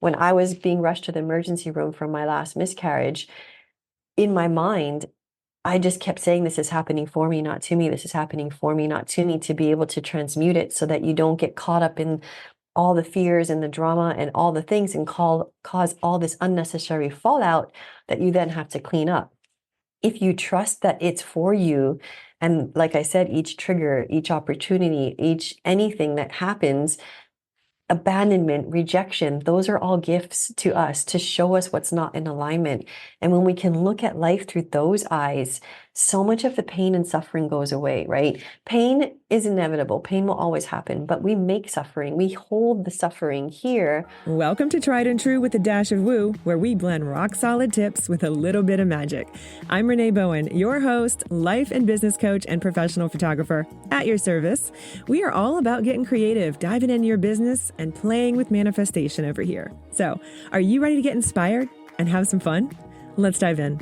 when I was being rushed to the emergency room from my last miscarriage, in my mind, I just kept saying, this is happening for me, not to me. This is happening for me, not to me, to be able to transmute it so that you don't get caught up in all the fears and the drama and all the things and cause all this unnecessary fallout that you then have to clean up. If you trust that it's for you, and like I said, each trigger, each opportunity, each anything that happens, abandonment, rejection, those are all gifts to us to show us what's not in alignment. And when we can look at life through those eyes, so much of the pain and suffering goes away, right? Pain is inevitable. Pain will always happen, but we make suffering. We hold the suffering here. Welcome to Tried and True with a Dash of Woo, where we blend rock solid tips with a little bit of magic. I'm Renee Bowen, your host, life and business coach, and professional photographer at your service. We are all about getting creative, diving into your business, and playing with manifestation over here. So, are you ready to get inspired and have some fun? Let's dive in.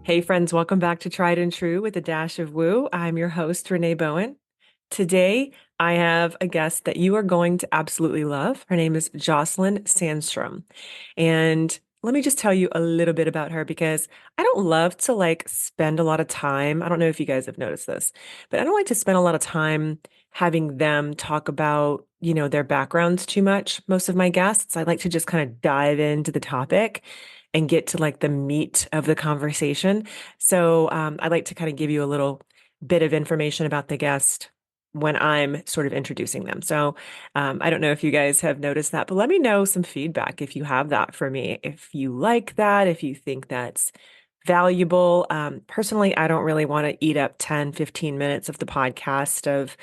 Hey friends, welcome back to Tried and True with a Dash of Woo. I'm your host, Renee Bowen. Today, I have a guest that you are going to absolutely love. Her name is Jocelyn Sandstrom. And let me just tell you a little bit about her, because I don't love to spend a lot of time. I don't know if you guys have noticed this, but I don't like to spend a lot of time having them talk about, their backgrounds too much. Most of my guests, I like to just kind of dive into the topic and get to the meat of the conversation. So I like to kind of give you a little bit of information about the guest when I'm sort of introducing them. So I don't know if you guys have noticed that, but let me know some feedback if you have that for me. If you like that, if you think that's valuable. Personally, I don't really want to eat up 10, 15 minutes of the podcast of,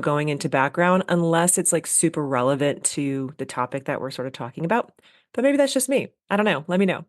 going into background unless it's super relevant to the topic that we're sort of talking about. But maybe that's just me. I don't know. Let me know.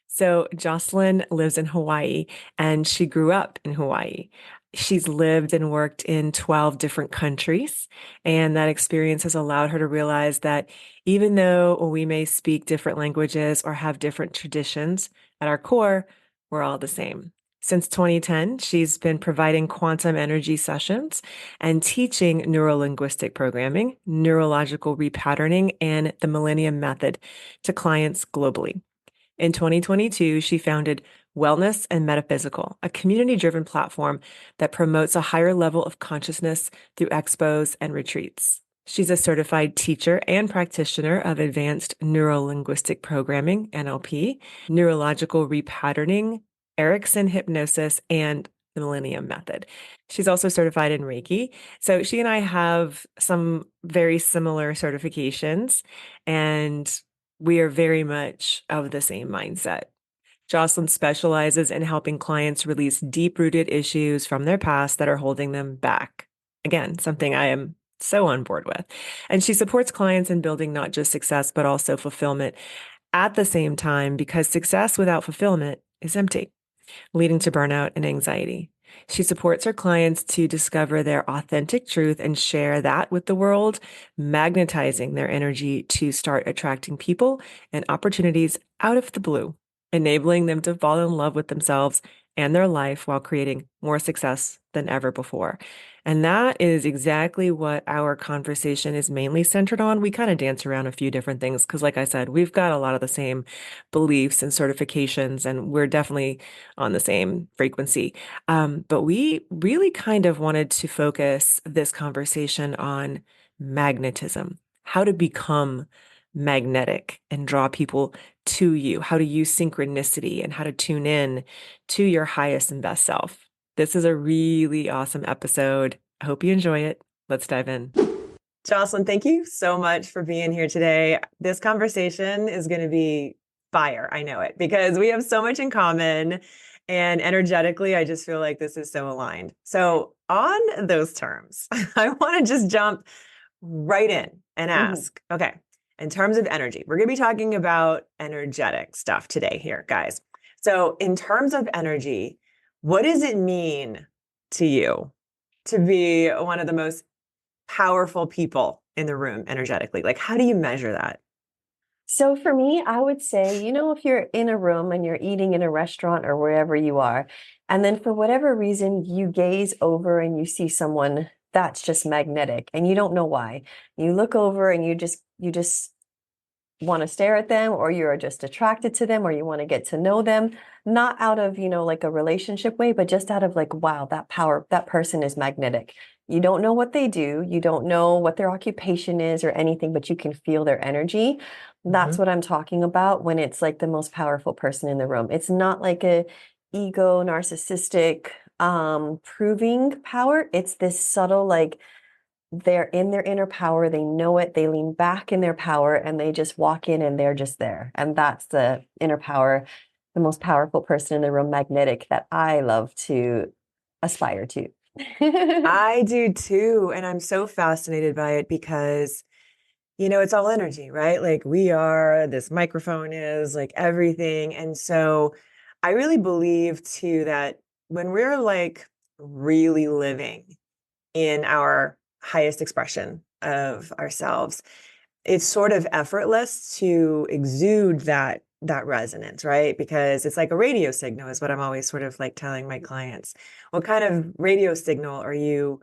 So Jocelyn lives in Hawaii and she grew up in Hawaii. She's lived and worked in 12 different countries, and that experience has allowed her to realize that even though we may speak different languages or have different traditions, at our core, we're all the same. Since 2010, she's been providing quantum energy sessions and teaching Neuro-Linguistic Programming, Neurological Re-patterning, and the Millennium Method to clients globally. In 2022, she founded Wellness and Metaphysical, a community-driven platform that promotes a higher level of consciousness through expos and retreats. She's a certified teacher and practitioner of advanced Neuro-Linguistic Programming, NLP, Neurological Re-patterning, Erickson hypnosis, and the Millennium Method. She's also certified in Reiki. So she and I have some very similar certifications, and we are very much of the same mindset. Jocelyn specializes in helping clients release deep-rooted issues from their past that are holding them back. Again, something I am so on board with. And she supports clients in building not just success, but also fulfillment at the same time, because success without fulfillment is empty, leading to burnout and anxiety. She supports her clients to discover their authentic truth and share that with the world, magnetizing their energy to start attracting people and opportunities out of the blue, enabling them to fall in love with themselves and their life while creating more success than ever before. And that is exactly what our conversation is mainly centered on. We kind of dance around a few different things because, like I said, we've got a lot of the same beliefs and certifications, and we're definitely on the same frequency. But we really kind of wanted to focus this conversation on magnetism, how to become magnetic and draw people to you, how to use synchronicity, and how to tune in to your highest and best self. This is a really awesome episode. I hope you enjoy it. Let's dive in. Jocelyn, thank you so much for being here today. This conversation is going to be fire. I know it, because we have so much in common, and energetically, I just feel like this is so aligned. So on those terms, I want to just jump right in and ask, okay, in terms of energy, we're going to be talking about energetic stuff today here, guys. So in terms of energy, what does it mean to you to be one of the most powerful people in the room energetically? How do you measure that? So for me, I would say, if you're in a room and you're eating in a restaurant or wherever you are, and then for whatever reason, you gaze over and you see someone that's just magnetic, and you don't know why. You look over and you just want to stare at them, or you're just attracted to them, or you want to get to know them, not out of, like a relationship way, but just out of like, wow, that power, that person is magnetic. You don't know what they do, you don't know what their occupation is or anything, but you can feel their energy. That's Hmm. what I'm talking about when it's like the most powerful person in the room. It's not like a ego, narcissistic, proving power. It's this subtle, like, they're in their inner power, they know it, they lean back in their power, and they just walk in and they're just there. And that's the inner power, the most powerful person in the room, magnetic, that I love to aspire to. I do too. And I'm so fascinated by it because, it's all energy, right? Like we are, this microphone is like everything. And so I really believe too that when we're like really living in our highest expression of ourselves, it's sort of effortless to exude that resonance, right? Because it's like a radio signal is what I'm always sort of like telling my clients. What kind of radio signal are you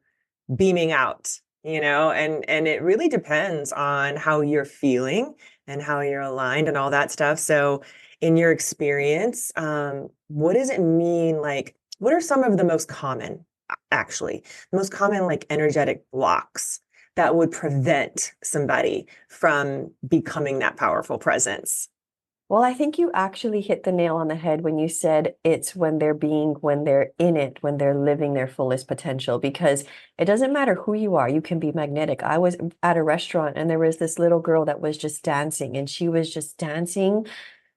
beaming out? And it really depends on how you're feeling and how you're aligned and all that stuff. So in your experience, what does it mean? Like, what are some of the most common, actually, the most common like energetic blocks that would prevent somebody from becoming that powerful presence? Well, I think you actually hit the nail on the head when you said it's when they're in it, when they're living their fullest potential, because it doesn't matter who you are, you can be magnetic. I was at a restaurant and there was this little girl that was just dancing, and she was just dancing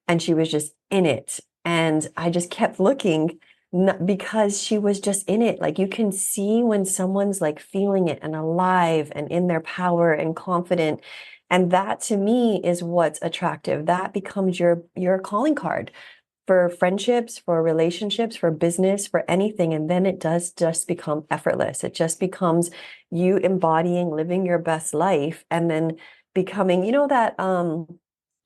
and she was just in it. And I just kept looking, because she was just in it. Like, you can see when someone's like feeling it and alive and in their power and confident. And that to me is what's attractive. That becomes your calling card for friendships, for relationships, for business, for anything. And then it does just become effortless. It just becomes you embodying, living your best life, and then becoming,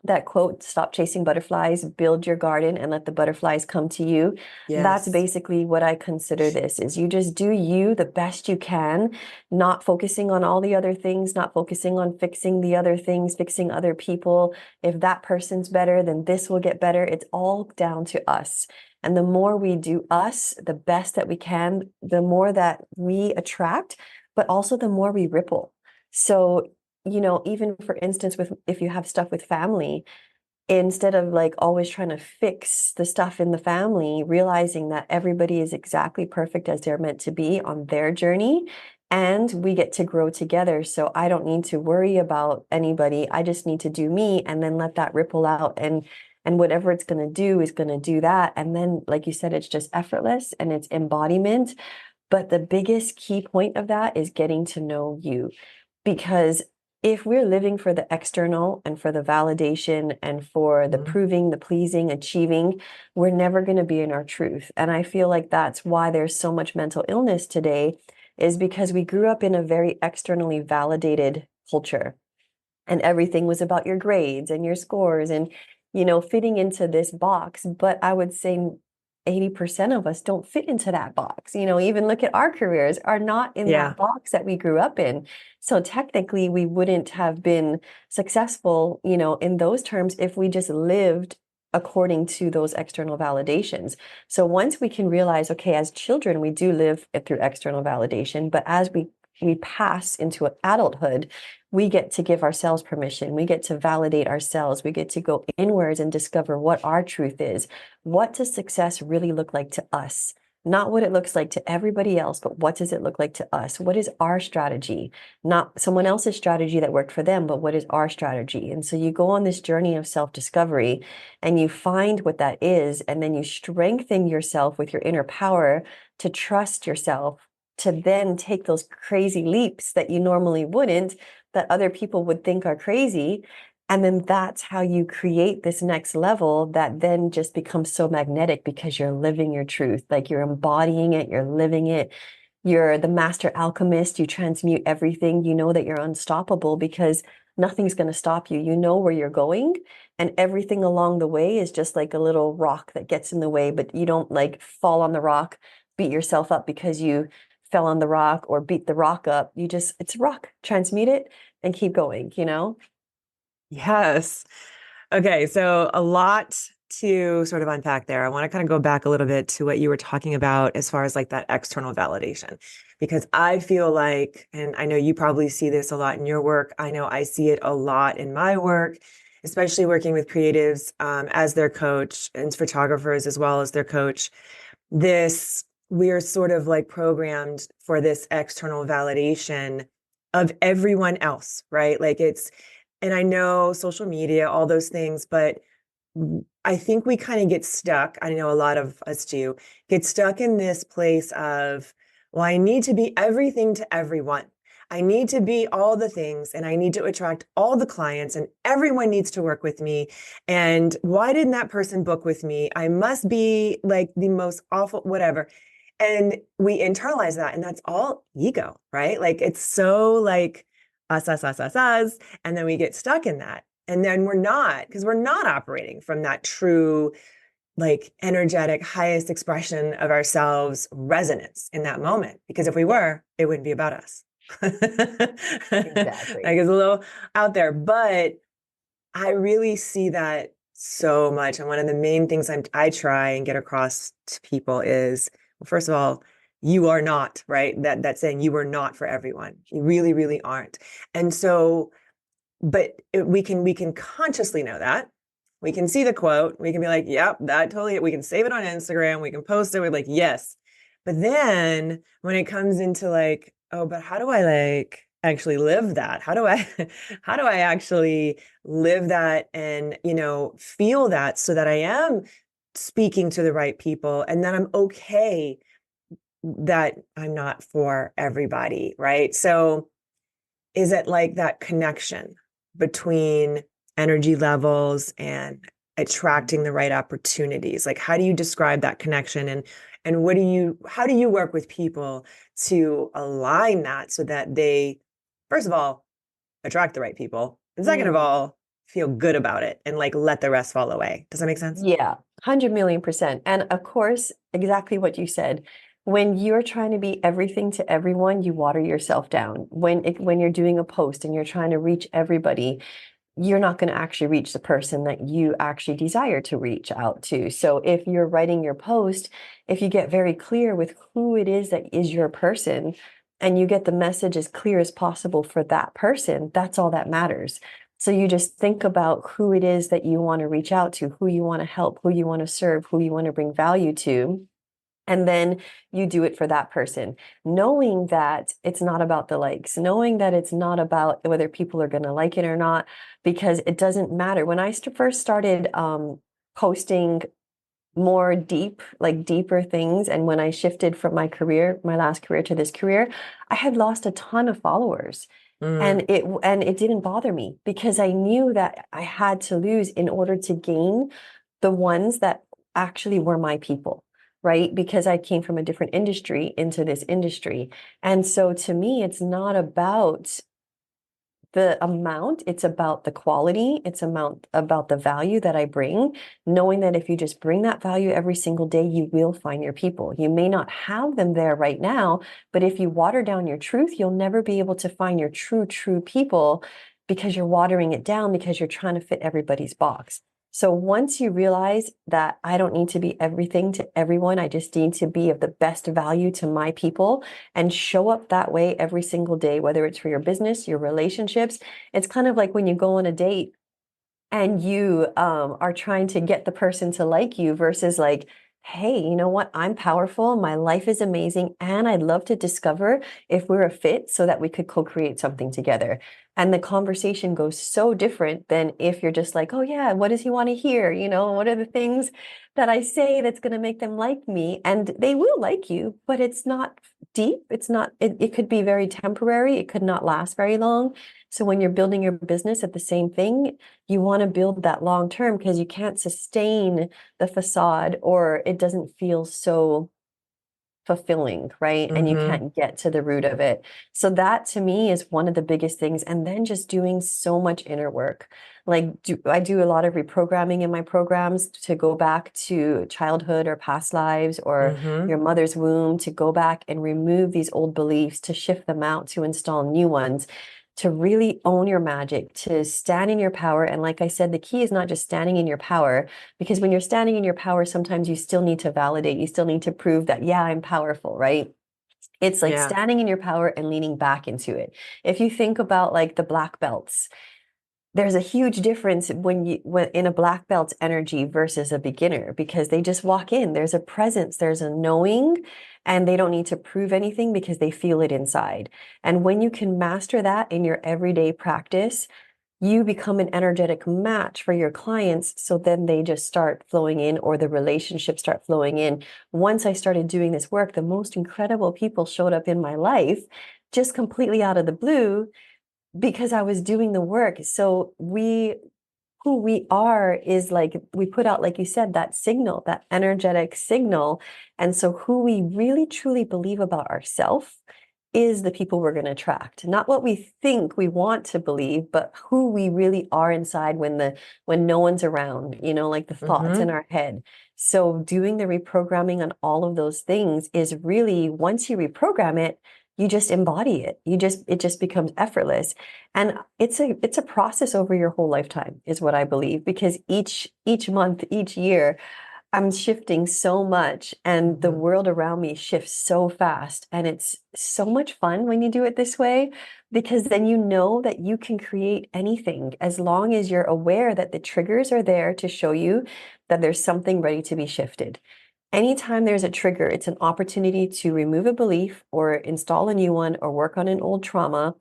that quote, stop chasing butterflies, build your garden and let the butterflies come to you. That's Yes. basically what I consider this, is you just do you the best you can, not focusing on all the other things, not focusing on fixing the other things, fixing other people. If that person's better, then this will get better. It's all down to us. And the more we do us, the best that we can, the more that we attract, but also the more we ripple. So, even for instance, with if you have stuff with family, instead of like always trying to fix the stuff in the family, realizing that everybody is exactly perfect as they're meant to be on their journey, and we get to grow together. So I don't need to worry about anybody. I just need to do me, and then let that ripple out, and whatever it's going to do is going to do that. And then, like you said, it's just effortless and it's embodiment. But the biggest key point of that is getting to know you. Because if we're living for the external and for the validation and for the Mhm. proving, the pleasing, achieving, we're never going to be in our truth. And I feel like that's why there's so much mental illness today, is because we grew up in a very externally validated culture, and everything was about your grades and your scores and, fitting into this box. But I would say 80% of us don't fit into that box. Even look at our careers, are not in Yeah. that box that we grew up in. So technically we wouldn't have been successful, in those terms, if we just lived according to those external validations. So once we can realize, okay, as children we do live through external validation, but as we pass into adulthood, we get to give ourselves permission. We get to validate ourselves. We get to go inwards and discover what our truth is. What does success really look like to us? Not what it looks like to everybody else, but what does it look like to us? What is our strategy? Not someone else's strategy that worked for them, but what is our strategy? And so you go on this journey of self-discovery and you find what that is, and then you strengthen yourself with your inner power to trust yourself, to then take those crazy leaps that you normally wouldn't, that other people would think are crazy. And then that's how you create this next level that then just becomes so magnetic, because you're living your truth. Like, you're embodying it, you're living it. You're the master alchemist. You transmute everything. You know that you're unstoppable because nothing's going to stop you. You know where you're going, and everything along the way is just like a little rock that gets in the way, but you don't like fall on the rock, beat yourself up because you fell on the rock or beat the rock up. It's a rock, transmute it and keep going, you know? Yes. Okay, so a lot to sort of unpack there. I want to kind of go back a little bit to what you were talking about as far as like that external validation, because I feel like, and I know you probably see this a lot in your work. I know I see it a lot in my work, especially working with creatives as their coach and photographers as well as their coach. We're sort of like programmed for this external validation of everyone else, right? And I know social media, all those things, but I think we kind of get stuck. I know a lot of us do get stuck in this place of, well, I need to be everything to everyone. I need to be all the things and I need to attract all the clients and everyone needs to work with me. And why didn't that person book with me? I must be like the most awful, whatever. And we internalize that and that's all ego, right? Like it's so like us. And then we get stuck in that. And then because we're not operating from that true, like energetic, highest expression of ourselves resonance in that moment. Because if we were, it wouldn't be about us. Exactly. Like it's a little out there, but I really see that so much. And one of the main things I try and get across to people is, well, first of all, you are not, right? That's saying you are not for everyone. You really, really aren't. And so, we can consciously know that. We can see the quote. We can be like, yep, that totally, we can save it on Instagram. We can post it. We're like, yes. But then when it comes into like, oh, but how do I like actually live that? How do I actually live that and, feel that so that I am speaking to the right people and that I'm okay that I'm not for everybody, right? So is it like that connection between energy levels and attracting the right opportunities? Like, how do you describe that connection and how do you work with people to align that so that they, first of all, attract the right people, and second of all, feel good about it and like let the rest fall away? Does that make sense? Yeah, 100 million%. And of course, exactly what you said. When you're trying to be everything to everyone, you water yourself down. When you're doing a post and you're trying to reach everybody, you're not going to actually reach the person that you actually desire to reach out to. So if you're writing your post, if you get very clear with who it is that is your person and you get the message as clear as possible for that person, that's all that matters. So you just think about who it is that you want to reach out to, who you want to help, who you want to serve, who you want to bring value to. And then you do it for that person, knowing that it's not about the likes, knowing that it's not about whether people are going to like it or not, because it doesn't matter. When I first started posting more deeper things, and when I shifted from my last career to this career, I had lost a ton of followers. And it didn't bother me because I knew that I had to lose in order to gain the ones that actually were my people, right? Because I came from a different industry into this industry. And so to me, it's not about the amount, it's about the quality, about the value that I bring, knowing that if you just bring that value every single day, you will find your people. You may not have them there right now, but if you water down your truth, you'll never be able to find your true people because you're watering it down because you're trying to fit everybody's box. So once you realize that I don't need to be everything to everyone, I just need to be of the best value to my people and show up that way every single day, whether it's for your business, your relationships. It's kind of like when you go on a date and you are trying to get the person to like you versus like, hey, you know what? I'm powerful. My life is amazing. And I'd love to discover if we're a fit so that we could co-create something together. And the conversation goes so different than if you're just like, oh, yeah, what does he want to hear? What are the things that I say that's going to make them like me? And they will like you, but it's not deep. It could be very temporary. It could not last very long. So when you're building your business at the same thing, you want to build that long term because you can't sustain the facade or it doesn't feel so fulfilling, right? And you Mm-hmm. can't get to the root of it. So that to me is one of the biggest things. And then just doing so much inner work. Like I do a lot of reprogramming in my programs to go back to childhood or past lives or Mm-hmm. your mother's womb, to go back and remove these old beliefs, to shift them out, to install new ones, to really own your magic, to stand in your power. And like I said, the key is not just standing in your power, because when you're standing in your power, sometimes you still need to validate, you still need to prove that, yeah, I'm powerful, right? It's like Yeah. standing in your power and leaning back into it. If you think about like the black belts, there's a huge difference when in a black belt's energy versus a beginner, because they just walk in, there's a presence, there's a knowing, and they don't need to prove anything because they feel it inside. And when you can master that in your everyday practice, you become an energetic match for your clients. So then they just start flowing in, or the relationships start flowing in. Once I started doing this work, the most incredible people showed up in my life just completely out of the blue, because I was doing the work. So who we are is like, we put out, like you said, that signal, that energetic signal. And so who we really truly believe about ourselves is the people we're going to attract. Not what we think we want to believe, but who we really are inside when no one's around, like the thoughts in Mm-hmm. our head. So doing the reprogramming on all of those things is really, once you reprogram it, you just embody it. It just becomes effortless. And it's a process over your whole lifetime, is what I believe, because each month, each year, I'm shifting so much, and the Mm-hmm. world around me shifts so fast. And it's so much fun when you do it this way, because then you know that you can create anything as long as you're aware that the triggers are there to show you that there's something ready to be shifted. Anytime there's a trigger, it's an opportunity to remove a belief or install a new one or work on an old trauma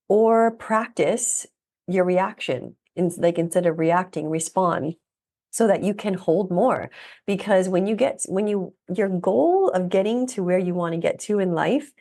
or practice your reaction. Like, instead of reacting, respond, so that you can hold more. Because your goal of getting to where you want to get to in life,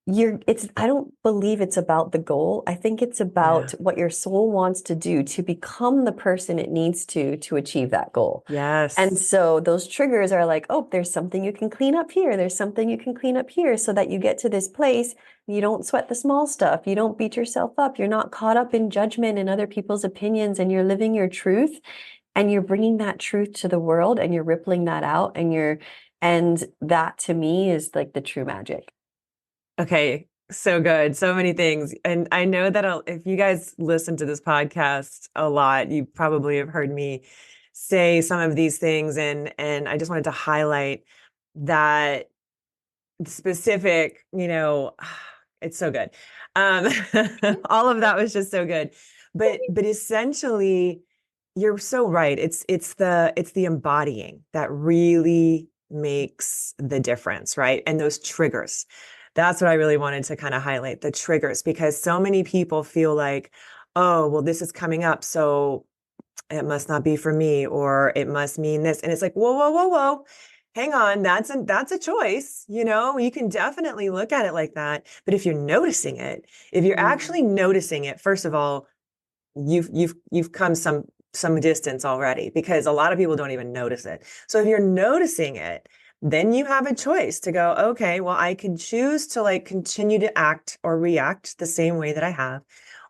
I don't believe it's about the goal. I think it's about Yeah. what your soul wants to do to become the person it needs to achieve that goal. And Yes. so those triggers are like, oh, there's something you can clean up here. There's something you can clean up here, so that you get to this place. You don't sweat the small stuff. You don't beat yourself up. You're not caught up in judgment and other people's opinions, and you're living your truth, and you're bringing that truth to the world, and you're rippling that out, and that to me is like the true magic. Okay. So good. So many things. And I know that if you guys listen to this podcast a lot, you probably have heard me say some of these things. And I just wanted to highlight that specific, it's so good. Um, all of that was just so good. But essentially, you're so right. It's the embodying that really makes the difference, right? And those triggers. That's what I really wanted to kind of highlight, the triggers, because so many people feel like, oh, well, this is coming up, so it must not be for me, or it must mean this. And it's like, whoa, whoa, whoa, whoa. Hang on, that's a choice. You can definitely look at it like that. But if you're noticing it, if you're Mm. actually noticing it, first of all, you've come some distance already, because a lot of people don't even notice it. So if you're noticing it, then you have a choice to go, okay, well, I could choose to like continue to act or react the same way that I have,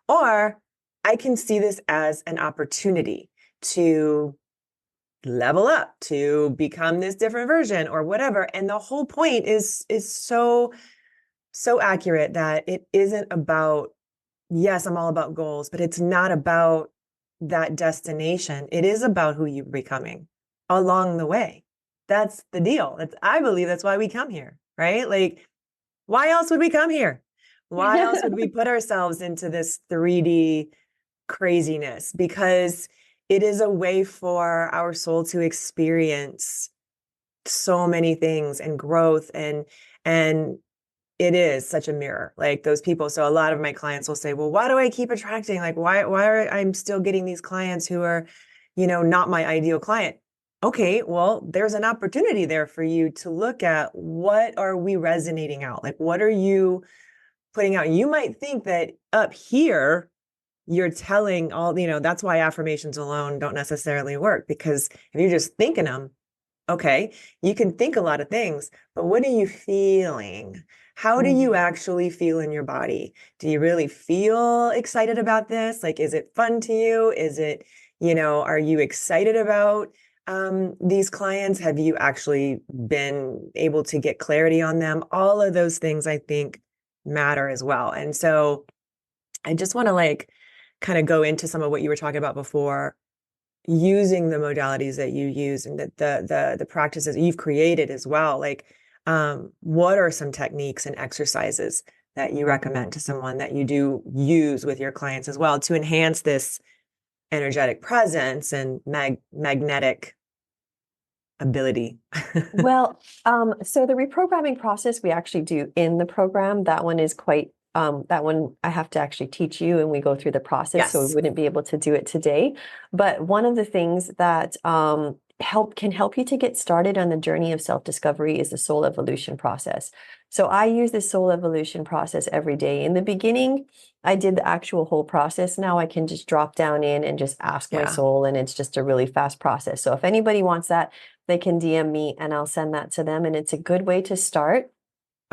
or I can see this as an opportunity to level up, to become this different version or whatever. And the whole point is so accurate, that it isn't about, yes, I'm all about goals, but it's not about that destination. It is about who you're becoming along the way. That's the deal. I believe that's why we come here, right? Like, why else would we come here? Why else would we put ourselves into this 3D craziness? Because it is a way for our soul to experience so many things and growth, and it is such a mirror, like those people. So a lot of my clients will say, well, why do I keep attracting, like, why are I'm still getting these clients who are, not my ideal client? Okay, well, there's an opportunity there for you to look at, what are we resonating out? Like, what are you putting out? You might think that up here you're telling all, that's why affirmations alone don't necessarily work, because if you're just thinking them, Okay, you can think a lot of things, but what are you feeling? How do you Mm. actually feel in your body? Do you really feel excited about this? Like, is it fun to you? Is it, are you excited about these clients? Have you actually been able to get clarity on them? All of those things I think matter as well. And so I just want to like kind of go into some of what you were talking about before, using the modalities that you use and the practices you've created as well. Like, what are some techniques and exercises that you recommend to someone that you do use with your clients as well to enhance this energetic presence and magnetic ability? Well, so the reprogramming process we actually do in the program, that one is quite, that one I have to actually teach you and we go through the process, so we Yes. wouldn't be able to do it today. But one of the things that can help you to get started on the journey of self-discovery is the soul evolution process. So I use the soul evolution process every day. In the beginning, I did the actual whole process. Now I can just drop down in and just ask my Yeah. soul, and it's just a really fast process. So if anybody wants that, they can DM me and I'll send that to them. And it's a good way to start.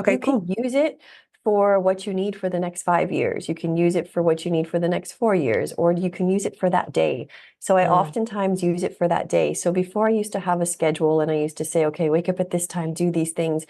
Okay, You can cool. use it for what you need for the next 5 years. You can use it for what you need for the next 4 years, or you can use it for that day. So I Mm, oftentimes use it for that day. So before I used to have a schedule and I used to say, okay, wake up at this time, do these things,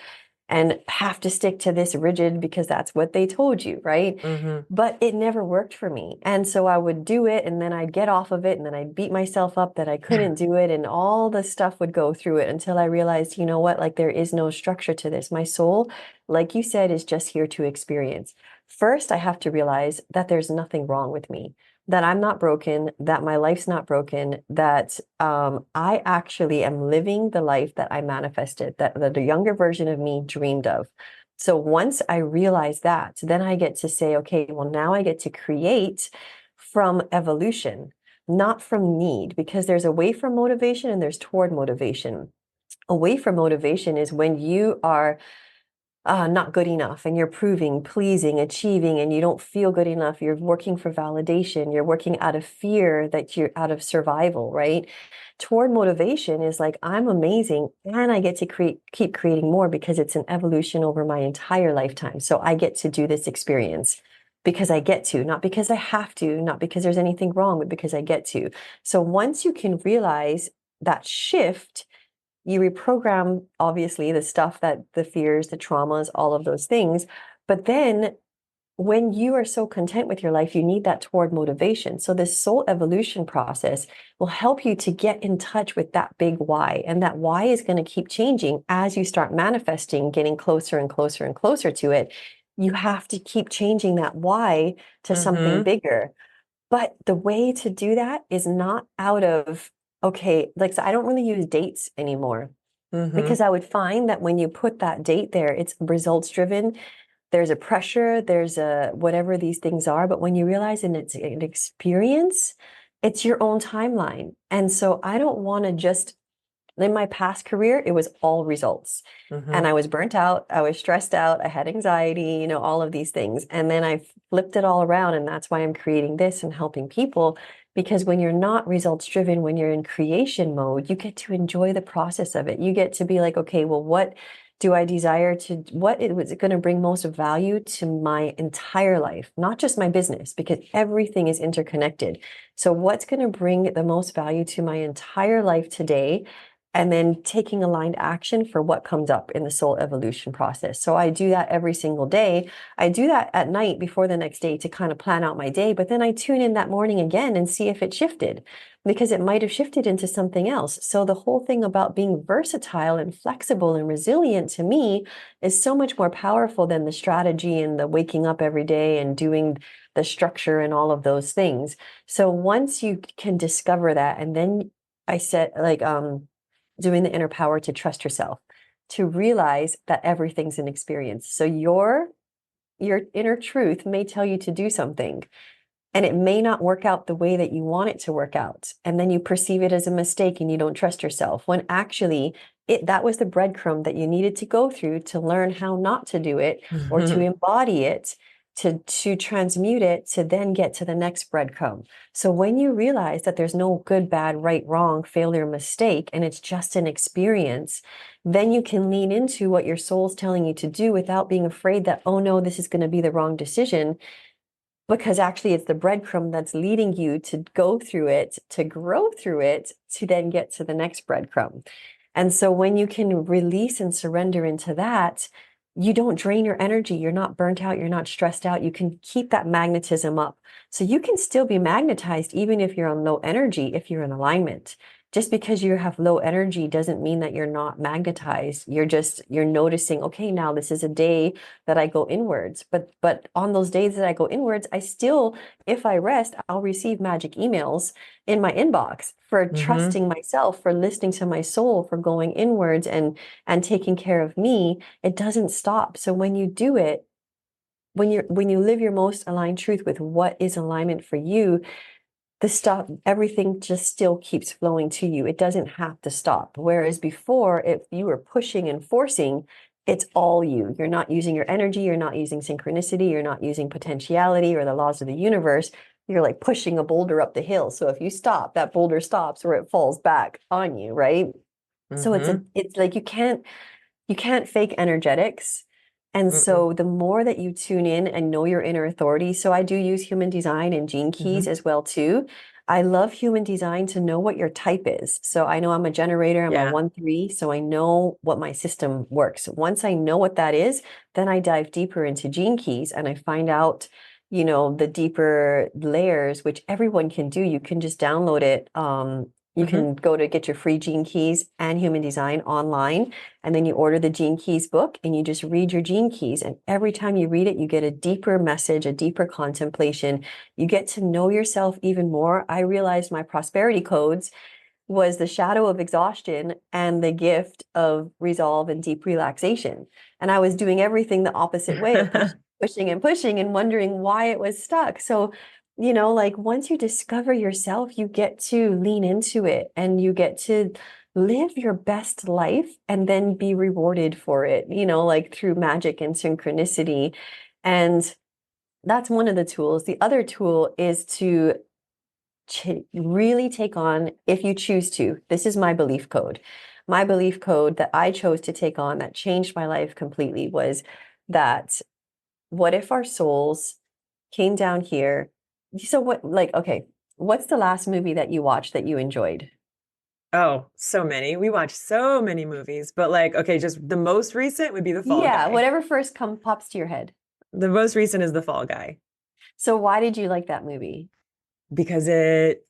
and have to stick to this rigid because that's what they told you, right? hmm But it never worked for me. And so I would do it and then I'd get off of it and then I'd beat myself up that I couldn't do it. And all the stuff would go through it until I realized, you know what, like there is no structure to this. My soul, like you said, is just here to experience. First, I have to realize that there's nothing wrong with me, that I'm not broken, that my life's not broken, that I actually am living the life that I manifested, that the younger version of me dreamed of. So once I realize that, then I get to say, okay, well, now I get to create from evolution, not from need, because there's away from motivation and there's toward motivation. Away from motivation is when you are not good enough and you're proving, pleasing, achieving, and you don't feel good enough. You're working for validation. You're working out of fear, that you're out of survival, right? Toward motivation is like, I'm amazing and I get to keep creating more because it's an evolution over my entire lifetime. So I get to do this experience because I get to, not because I have to, not because there's anything wrong, but because I get to. So once you can realize that shift, you reprogram obviously the stuff, that the fears, the traumas, all of those things. But then when you are so content with your life, you need that toward motivation. So this soul evolution process will help you to get in touch with that big why. And that why is going to keep changing as you start manifesting, getting closer and closer and closer to it. You have to keep changing that why to something hmm bigger. But the way to do that is not out of, okay, like, so I don't really use dates anymore hmm because I would find that when you put that date there, it's results driven. There's a pressure, there's a whatever these things are. But when you realize and it's an experience, it's your own timeline. And so I don't want to just, in my past career, it was all results. And hmm I was burnt out, I was stressed out, I had anxiety, all of these things. And then I flipped it all around. And that's why I'm creating this and helping people. Because when you're not results driven, when you're in creation mode, you get to enjoy the process of it. You get to be like, okay, well, what do I desire to, what it was going to bring most value to my entire life, not just my business, because everything is interconnected. So what's going to bring the most value to my entire life today? And then taking aligned action for what comes up in the soul evolution process. So I do that every single day. I do that at night before the next day to kind of plan out my day, but then I tune in that morning again and see if it shifted, because it might have shifted into something else. So the whole thing about being versatile and flexible and resilient to me is so much more powerful than the strategy and the waking up every day and doing the structure and all of those things. So once you can discover that, and then I said, like, doing the inner power to trust yourself, to realize that everything's an experience. So your inner truth may tell you to do something and it may not work out the way that you want it to work out. And then you perceive it as a mistake and you don't trust yourself, when actually that was the breadcrumb that you needed to go through to learn how not to do it or to hmm embody it. to transmute it, to then get to the next breadcrumb. So when you realize that there's no good, bad, right, wrong, failure, mistake, and it's just an experience, then you can lean into what your soul's telling you to do without being afraid that, oh no, this is going to be the wrong decision. Because actually it's the breadcrumb that's leading you to go through it, to grow through it, to then get to the next breadcrumb. And so when you can release and surrender into that, you don't drain your energy. You're not burnt out. You're not stressed out. You can keep that magnetism up. So you can still be magnetized even if you're on low energy, if you're in alignment. Just because you have low energy doesn't mean that you're not magnetized. You're noticing, okay, now this is a day that I go inwards. But on those days that I go inwards, I still, if I rest, I'll receive magic emails in my inbox for trusting myself, for listening to my soul, for going inwards and taking care of me. It doesn't stop. So when you do it, when you live your most aligned truth with what is alignment for you, the stuff, everything just still keeps flowing to you. It doesn't have to stop. Whereas before, if you were pushing and forcing, it's all you. You're not using your energy. You're not using synchronicity. You're not using potentiality or the laws of the universe. You're like pushing a boulder up the hill. So if you stop, that boulder stops or it falls back on you, right? So it's like you can't fake energetics. And so the more that you tune in and know your inner authority, so I do use human design and gene keys as well too. I love human design to know what your type is. So I know I'm a generator, I'm a 1-3, so I know what my system works. Once I know what that is, then I dive deeper into gene keys and I find out, the deeper layers, which everyone can do. You can just download it. You can go to get your free gene keys and human design online, and then you order the gene keys book and you just read your gene keys. And every time you read it, you get a deeper message, a deeper contemplation. You get to know yourself even more. I realized my prosperity codes was the shadow of exhaustion and the gift of resolve and deep relaxation. And I was doing everything the opposite way of pushing and pushing and wondering why it was stuck. So like once you discover yourself, you get to lean into it and you get to live your best life and then be rewarded for it, like through magic and synchronicity. And that's one of the tools. The other tool is to really take on, if you choose to, this is my belief code. My belief code that I chose to take on that changed my life completely was that what if our souls came down here? So what's the last movie that you watched that you enjoyed? Oh, so many. We watch so many movies, but okay, just the most recent would be The Fall Guy. Whatever first pops to your head. The most recent is The Fall Guy. So why did you like that movie? Because it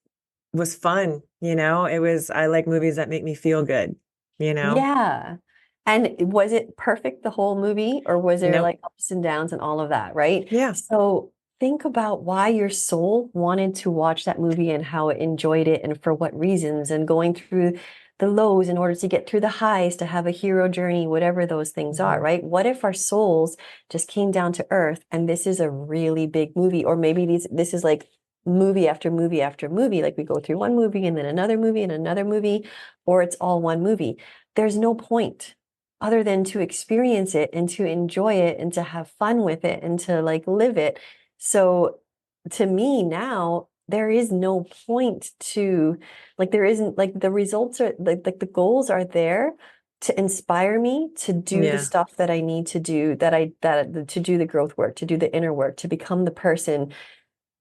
was fun, I like movies that make me feel good, Yeah. And was it perfect the whole movie, or was there Nope. like ups and downs and all of that, right? Yeah. So think about why your soul wanted to watch that movie and how it enjoyed it and for what reasons, and going through the lows in order to get through the highs, to have a hero journey, whatever those things are, right? What if our souls just came down to earth and this is a really big movie, or maybe this is like movie after movie after movie, like we go through one movie and then another movie and another movie, or it's all one movie. There's no point other than to experience it and to enjoy it and to have fun with it and to like live it. So to me now, there is no point to there isn't the results are like the goals are there to inspire me to do the stuff that I need to do, to do the growth work, to do the inner work, to become the person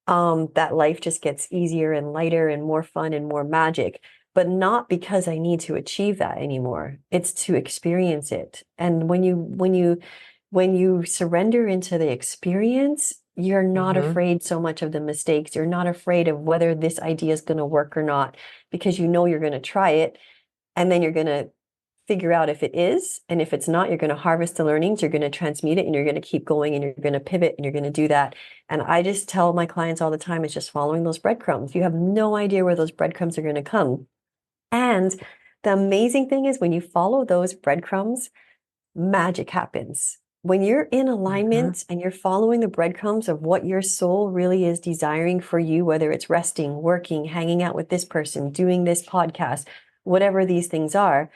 that life just gets easier and lighter and more fun and more magic, but not because I need to achieve that anymore. It's to experience it. And when you surrender into the experience, you're not afraid so much of the mistakes. You're not afraid of whether this idea is going to work or not, because you're going to try it, and then you're going to figure out if it is, and if it's not, you're going to harvest the learnings, you're going to transmute it, and you're going to keep going, and you're going to pivot, and you're going to do that. And I just tell my clients all the time, it's just following those breadcrumbs. You have no idea where those breadcrumbs are going to come. And the amazing thing is when you follow those breadcrumbs, magic happens. When you're in alignment and you're following the breadcrumbs of what your soul really is desiring for you, whether it's resting, working, hanging out with this person, doing this podcast, whatever these things are,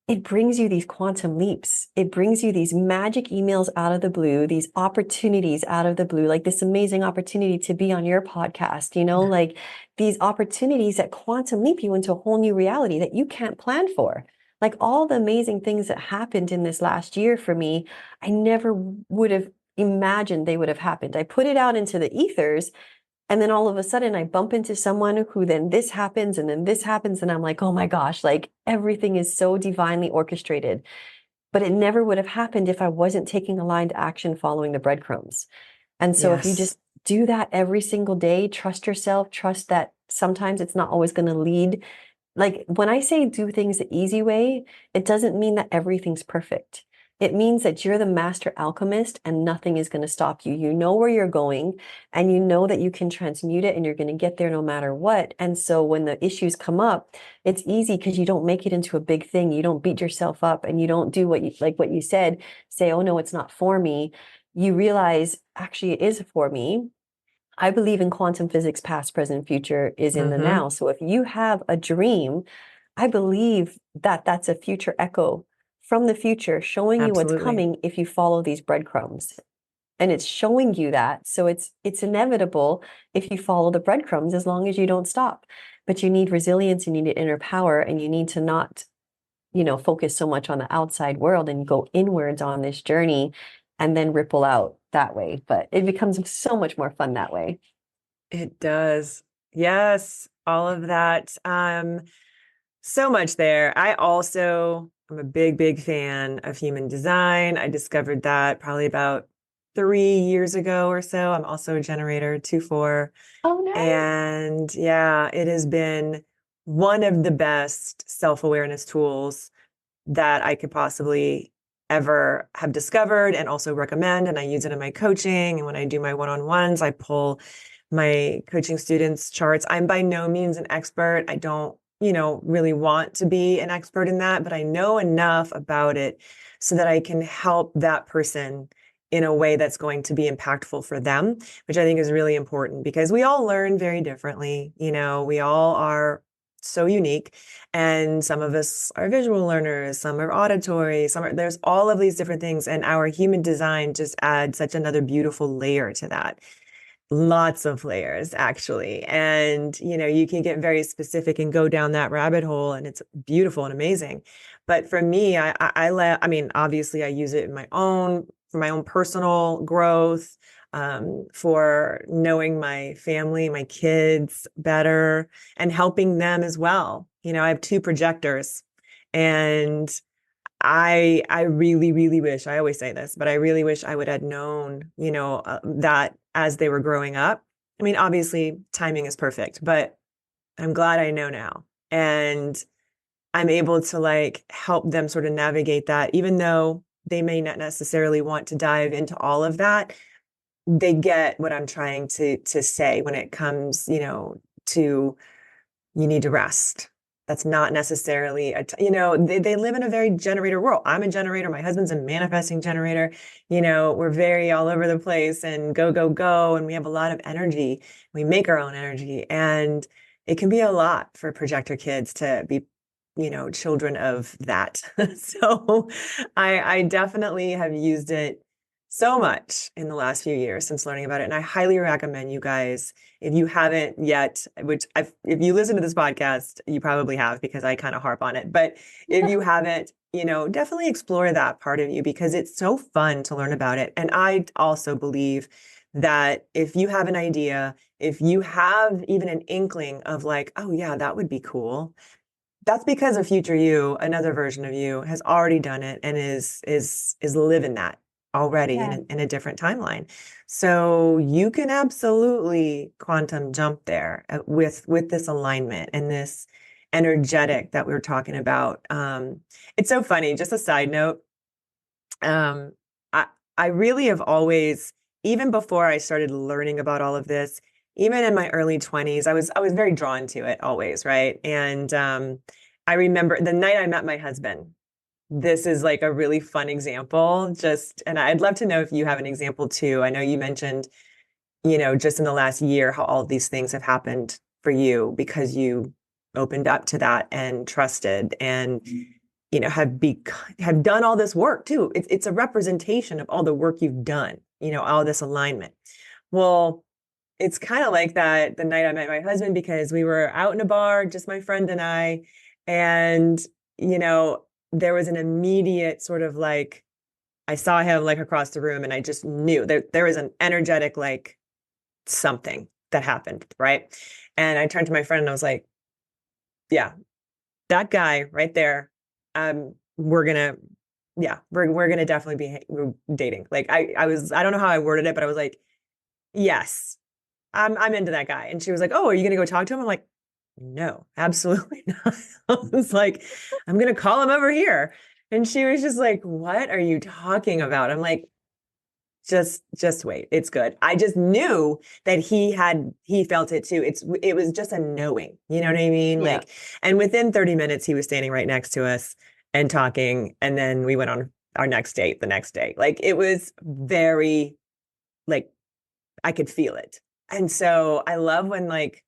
it brings you these quantum leaps. It brings you these magic emails out of the blue, these opportunities out of the blue, like this amazing opportunity to be on your podcast, like these opportunities that quantum leap you into a whole new reality that you can't plan for. Like all the amazing things that happened in this last year for me, I never would have imagined they would have happened. I put it out into the ethers, and then all of a sudden I bump into someone who then this happens and then this happens. And I'm like, oh my gosh, like everything is so divinely orchestrated. But it never would have happened if I wasn't taking aligned action following the breadcrumbs. And so if you Yes. just do that every single day, trust yourself, trust that sometimes it's not always going to lead. Like when I say do things the easy way, it doesn't mean that everything's perfect. It means that you're the master alchemist and nothing is going to stop you. You know where you're going and you know that you can transmute it and you're going to get there no matter what. And so when the issues come up, it's easy because you don't make it into a big thing. You don't beat yourself up and you don't do what you said, say, oh no, it's not for me. You realize actually it is for me. I believe in quantum physics, past, present, future is in the Mm-hmm. now. So if you have a dream, I believe that that's a future echo from the future showing you what's Absolutely. coming if you follow these breadcrumbs. And it's showing you that. So it's inevitable if you follow the breadcrumbs as long as you don't stop. But you need resilience, you need inner power, and you need to not, focus so much on the outside world and go inwards on this journey and then ripple out that way. But it becomes so much more fun that way. It does. Yes, all of that. So much there. I also am a big, big fan of human design. I discovered that probably about 3 years ago or so. I'm also a generator 2-4. Oh, nice. And yeah, it has been one of the best self-awareness tools that I could possibly ever have discovered and also recommend. And I use it in my coaching. And when I do my one-on-ones, I pull my coaching students' charts. I'm by no means an expert. I don't, really want to be an expert in that, but I know enough about it so that I can help that person in a way that's going to be impactful for them, which I think is really important because we all learn very differently. We all are so unique. And some of us are visual learners, some are auditory, there's all of these different things. And our human design just adds such another beautiful layer to that. Lots of layers, actually. And, you can get very specific and go down that rabbit hole, and it's beautiful and amazing. But for me, I mean, obviously, I use it for my own personal growth, for knowing my family, my kids better, and helping them as well. I have 2 projectors, and I really, really wish, I always say this, but I really wish I would have known, that as they were growing up. I mean, obviously timing is perfect, but I'm glad I know now. And I'm able to like help them sort of navigate that, even though they may not necessarily want to dive into all of that. They get what I'm trying to say when it comes, to you need to rest. That's not necessarily they live in a very generator world. I'm a generator. My husband's a manifesting generator. We're very all over the place and go, go, go. And we have a lot of energy. We make our own energy. And it can be a lot for projector kids to be, children of that. So I definitely have used it so much in the last few years since learning about it. And I highly recommend you guys, if you haven't yet, if you listen to this podcast, you probably have because I kind of harp on it. But if you haven't, definitely explore that part of you because it's so fun to learn about it. And I also believe that if you have an idea, if you have even an inkling of like, oh yeah, that would be cool, that's because a future you, another version of you, has already done it and is living that already Yeah. in a different timeline. So you can absolutely quantum jump there with this alignment and this energetic that we were talking about. It's so funny. Just a side note. Um, I I really have always, even before I started learning about all of this, even in my early 20s, I was very drawn to it always, right? And I remember the night I met my husband. This is like a really fun example. And I'd love to know if you have an example too. I know you mentioned, just in the last year, how all of these things have happened for you because you opened up to that and trusted. And have done all this work too. It's a representation of all the work you've done, all this alignment. Well, it's kind of like that the night I met my husband, because we were out in a bar, just my friend and I, and, there was an immediate sort of like, I saw him like across the room, and I just knew there was an energetic, like something that happened. Right. And I turned to my friend and I was like, yeah, that guy right there. We're gonna definitely be dating. Like I don't know how I worded it, but I was like, yes, I'm into that guy. And she was like, oh, are you gonna go talk to him? I'm like, no, absolutely not. I was like, I'm gonna call him over here. And she was just like, what are you talking about? I'm like, just wait. It's good. I just knew that he felt it too. It was just a knowing, you know what I mean? Yeah. Like, and within 30 minutes, he was standing right next to us and talking. And then we went on our next date the next day. Like, it was very, like, I could feel it. And so I love when, like,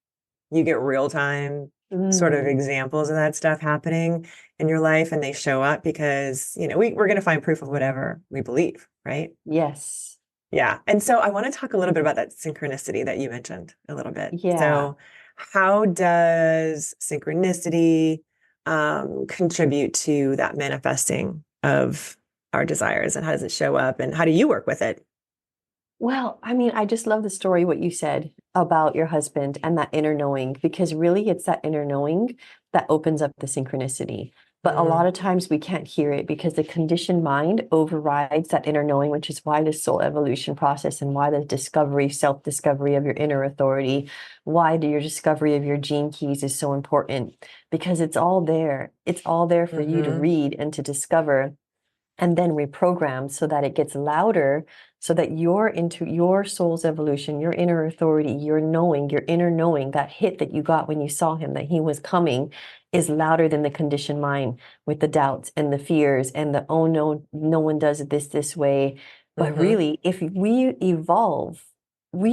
you get real time sort of examples of that stuff happening in your life, and they show up, because, we're going to find proof of whatever we believe, right? Yes. Yeah. And so I want to talk a little bit about that synchronicity that you mentioned a little bit. Yeah. So how does synchronicity contribute to that manifesting of our desires, and how does it show up, and how do you work with it? Well, I mean, I just love the story, what you said about your husband and that inner knowing, because really it's that inner knowing that opens up the synchronicity. But a lot of times we can't hear it because the conditioned mind overrides that inner knowing, which is why the soul evolution process and why the discovery, self-discovery of your inner authority, why your discovery of your gene keys is so important, because it's all there. It's all there for you to read and to discover, and then reprogram so that it gets louder, so that you're into your soul's evolution, your inner authority, your knowing, your inner knowing, that hit that you got when you saw him, that he was coming, is louder than the conditioned mind with the doubts and the fears and the, oh no, no one does it this way. But really, if we evolve, we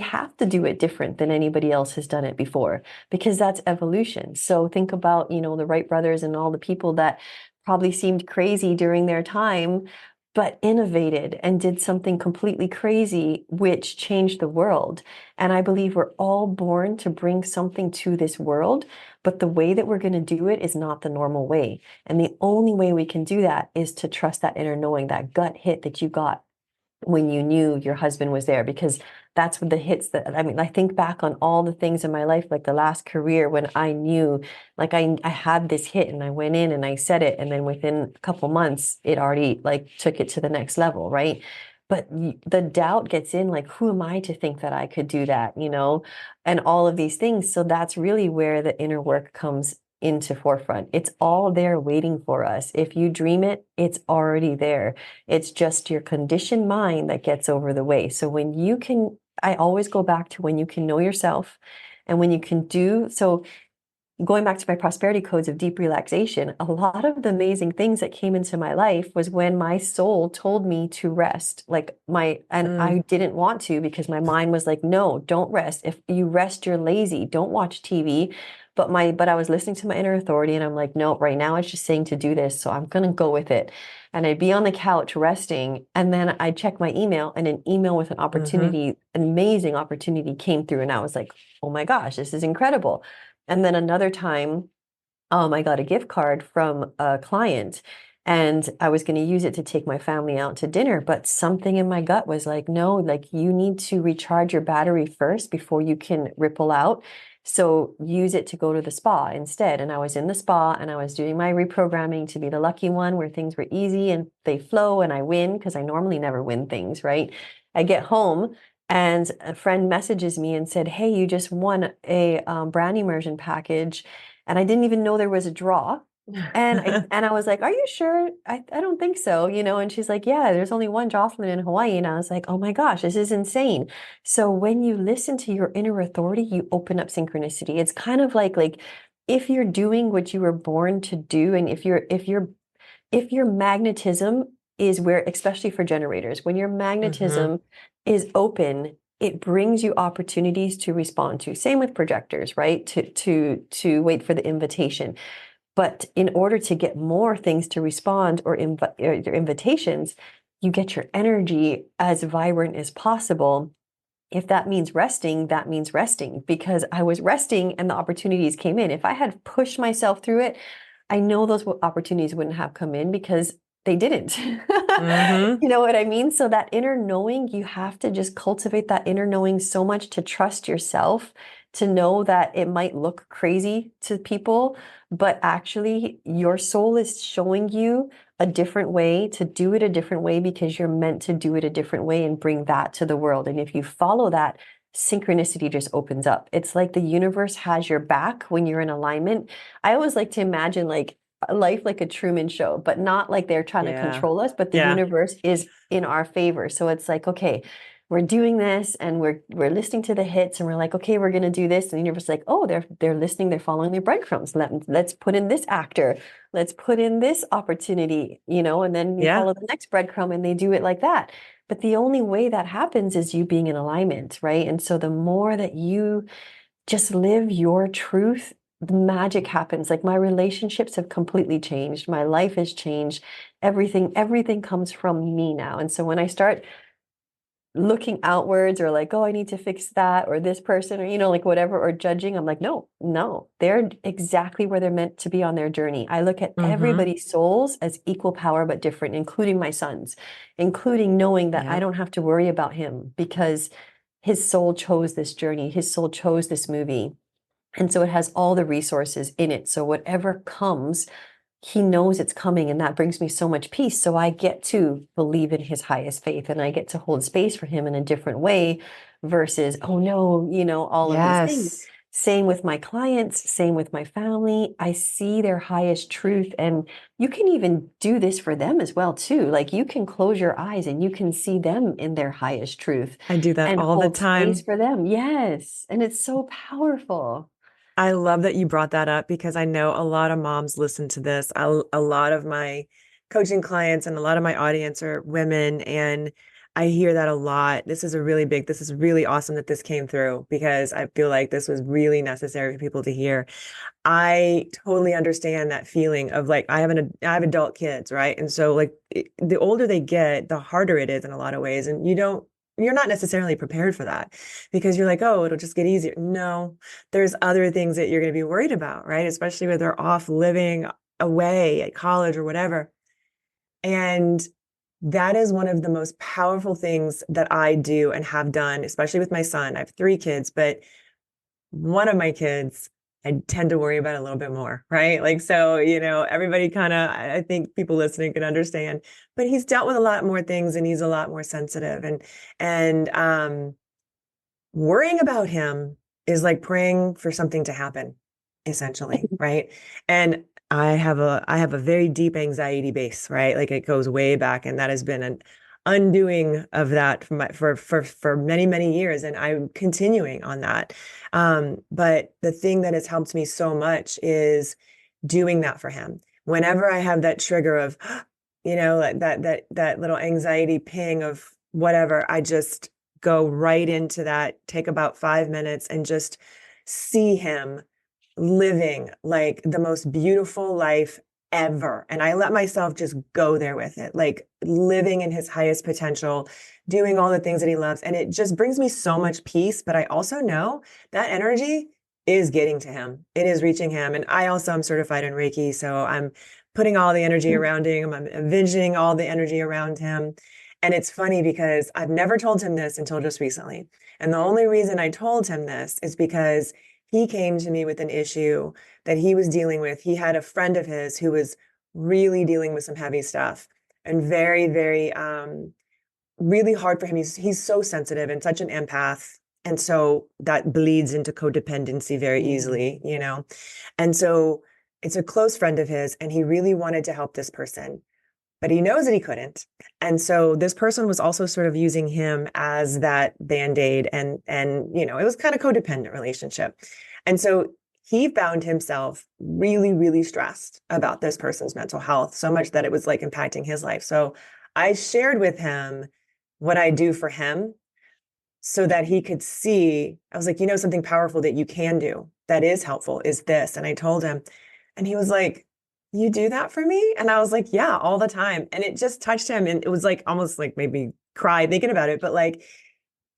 have to do it different than anybody else has done it before, because that's evolution. So think about, the Wright brothers and all the people that probably seemed crazy during their time, but innovated and did something completely crazy, which changed the world. And I believe we're all born to bring something to this world, but the way that we're going to do it is not the normal way. And the only way we can do that is to trust that inner knowing, that gut hit that you got when you knew your husband was there, because that's what the hits that, I mean, I think back on all the things in my life, like the last career, when I knew, like I had this hit and I went in and I said it, and then within a couple months, it already like took it to the next level, right? But the doubt gets in, like, who am I to think that I could do that, and all of these things. So that's really where the inner work comes into forefront. It's all there waiting for us. If you dream it, it's already there. It's just your conditioned mind that gets over the way. So when you can, I always go back to when you can know yourself, and when you can do so. Going back to my prosperity codes of deep relaxation, a lot of the amazing things that came into my life was when my soul told me to rest. I didn't want to, because my mind was like, no, don't rest. If you rest, you're lazy. Don't watch TV. But I was listening to my inner authority, and I'm like, no, right now it's just saying to do this. So I'm going to go with it. And I'd be on the couch resting, and then I'd check my email, and an email with an opportunity, an amazing opportunity came through. And I was like, oh my gosh, this is incredible. And then another time, I got a gift card from a client, and I was going to use it to take my family out to dinner. But something in my gut was like, no, like, you need to recharge your battery first before you can ripple out. So use it to go to the spa instead. And I was in the spa, and I was doing my reprogramming to be the lucky one, where things were easy and they flow and I win, because I normally never win things, right? I get home, and a friend messages me and said, hey, you just won a brand immersion package. And I didn't even know there was a draw. And I was like, are you sure? I don't think so, And she's like, yeah, there's only one Jocelyn in Hawaii. And I was like, oh my gosh, this is insane. So when you listen to your inner authority, you open up synchronicity. It's kind of like if you're doing what you were born to do, and if your magnetism is where, especially for generators, when your magnetism is open, it brings you opportunities to respond to. Same with projectors, right? To wait for the invitation. But in order to get more things to respond or your invitations, you get your energy as vibrant as possible. If that means resting, that means resting, because I was resting and the opportunities came in. If I had pushed myself through it, I know those opportunities wouldn't have come in because they didn't. Mm-hmm. You know what I mean? So that inner knowing, you have to just cultivate that inner knowing so much to trust yourself, to know that it might look crazy to people, but actually your soul is showing you a different way to do it a different way because you're meant to do it a different way and bring that to the world. And if you follow that, synchronicity just opens up. It's like the universe has your back when you're in alignment. I always like to imagine like life like a Truman Show, but not like they're trying to Yeah. control us, but the Yeah. universe is in our favor. So it's like, okay, we're doing this and we're listening to the hits and we're like, okay, we're gonna do this. And the universe is like, oh, they're listening, they're following their breadcrumbs. Let's put in this actor, let's put in this opportunity, you know, and then you Yeah. follow the next breadcrumb and they do it like that. But the only way that happens is you being in alignment, right? And so the more that you just live your truth, the magic happens. Like my relationships have completely changed. My life has changed. Everything comes from me now. And so when I start looking outwards or like, oh, I need to fix that or this person or, you know, like whatever, or judging, I'm like, no, they're exactly where they're meant to be on their journey. I look at Mm-hmm. everybody's souls as equal power, but different, including my son's, including knowing that I Yep. don't have to worry about him because his soul chose this journey. His soul chose this movie. And so it has all the resources in it. So whatever comes, he knows it's coming. And that brings me so much peace. So I get to believe in his highest faith and I get to hold space for him in a different way versus, oh no, you know, all of these things. Yes. Same with my clients, same with my family. I see their highest truth. And you can even do this for them as well, too. Like you can close your eyes and you can see them in their highest truth I do that and all the hold space time. for them. Yes. And it's so powerful. I love that you brought that up because I know a lot of moms listen to this. A lot of my coaching clients and a lot of my audience are women, and I hear that a lot. This is this is really awesome that this came through because I feel like this was really necessary for people to hear. I totally understand that feeling of like I have adult kids, right? And so like the older they get, the harder it is in a lot of ways. And you're not necessarily prepared for that because you're like, oh, it'll just get easier. No, there's other things that you're going to be worried about, right? Especially when they're off living away at college or whatever. And that is one of the most powerful things that I do and have done, especially with my son. I have three kids, but one of my kids, I tend to worry about a little bit more, right? Like, so, everybody kind of, I think people listening can understand, but he's dealt with a lot more things and he's a lot more sensitive and worrying about him is like praying for something to happen, essentially, right? And I have a very deep anxiety base, right? Like it goes way back, and that has been an undoing of that for many, many years, and I'm continuing on that. But the thing that has helped me so much is doing that for him. Whenever I have that trigger of, that little anxiety ping of whatever, I just go right into that, take about 5 minutes and just see him living like the most beautiful life ever. And I let myself just go there with it, like living in his highest potential, doing all the things that he loves. And it just brings me so much peace. But I also know that energy is getting to him. It is reaching him. And I also am certified in Reiki. So I'm putting all the energy around him. I'm envisioning all the energy around him. And it's funny because I've never told him this until just recently. And the only reason I told him this is because he came to me with an issue that he was dealing with. He had a friend of his who was really dealing with some heavy stuff and very, very, really hard for him. He's so sensitive and such an empath. And so that bleeds into codependency very easily, And so it's a close friend of his, and he really wanted to help this person, but he knows that he couldn't. And so this person was also sort of using him as that band-aid and it was kind of codependent relationship. And so he found himself really, really stressed about this person's mental health, so much that it was like impacting his life. So I shared with him what I do for him so that he could see. I was like, something powerful that you can do that is helpful is this. And I told him, And he was like, you do that for me? And I was like, yeah, all the time. And it just touched him. And it was like almost like made me cry thinking about it. But like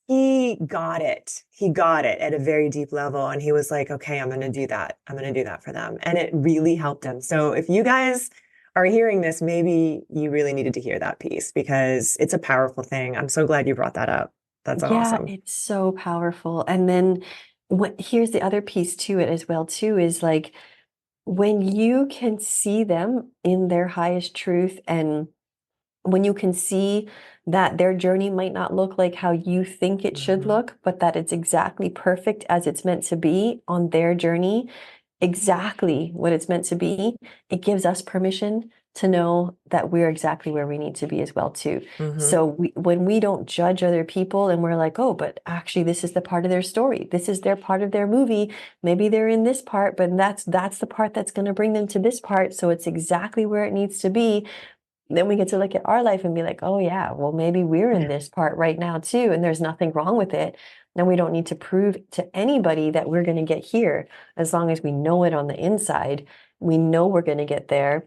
he got it. He got it at a very deep level. And he was like, okay, I'm going to do that. I'm going to do that for them. And it really helped him. So if you guys are hearing this, maybe you really needed to hear that piece because it's a powerful thing. I'm so glad you brought that up. That's Yeah, awesome. it's so powerful. And then here's the other piece to it as well, too, is like when you can see them in their highest truth, and when you can see that their journey might not look like how you think it should Mhm. look, but that it's exactly perfect as it's meant to be on their journey, exactly what it's meant to be, it gives us permission to know that we're exactly where we need to be as well too. Mhm. So when we don't judge other people and we're like, oh, but actually this is the part of their story, this is their part of their movie, maybe they're in this part, but that's the part that's going to bring them to this part, so it's exactly where it needs to be. Then we get to look at our life and be like, oh yeah, well maybe we're in this part right now too, and there's nothing wrong with it. Then we don't need to prove to anybody that we're going to get here. As long as we know it on the inside, we know we're going to get there.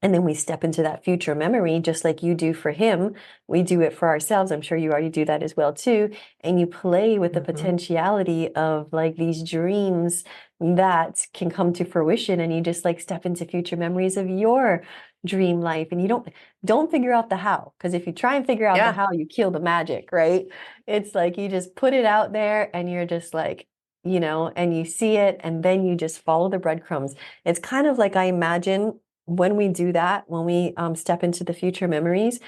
And then we step into that future memory, just like you do for him. We do it for ourselves. I'm sure you already do that as well too. And you play with the Mhm. potentiality of like these dreams that can come to fruition. And you just like step into future memories of your dream life. And you don't figure out the how. Because if you try and figure out the Yeah. how, you kill the magic, right? It's like you just put it out there and you're just like, and you see it, and then you just follow the breadcrumbs. It's kind of like I imagine when we do that, when we step into the future memories,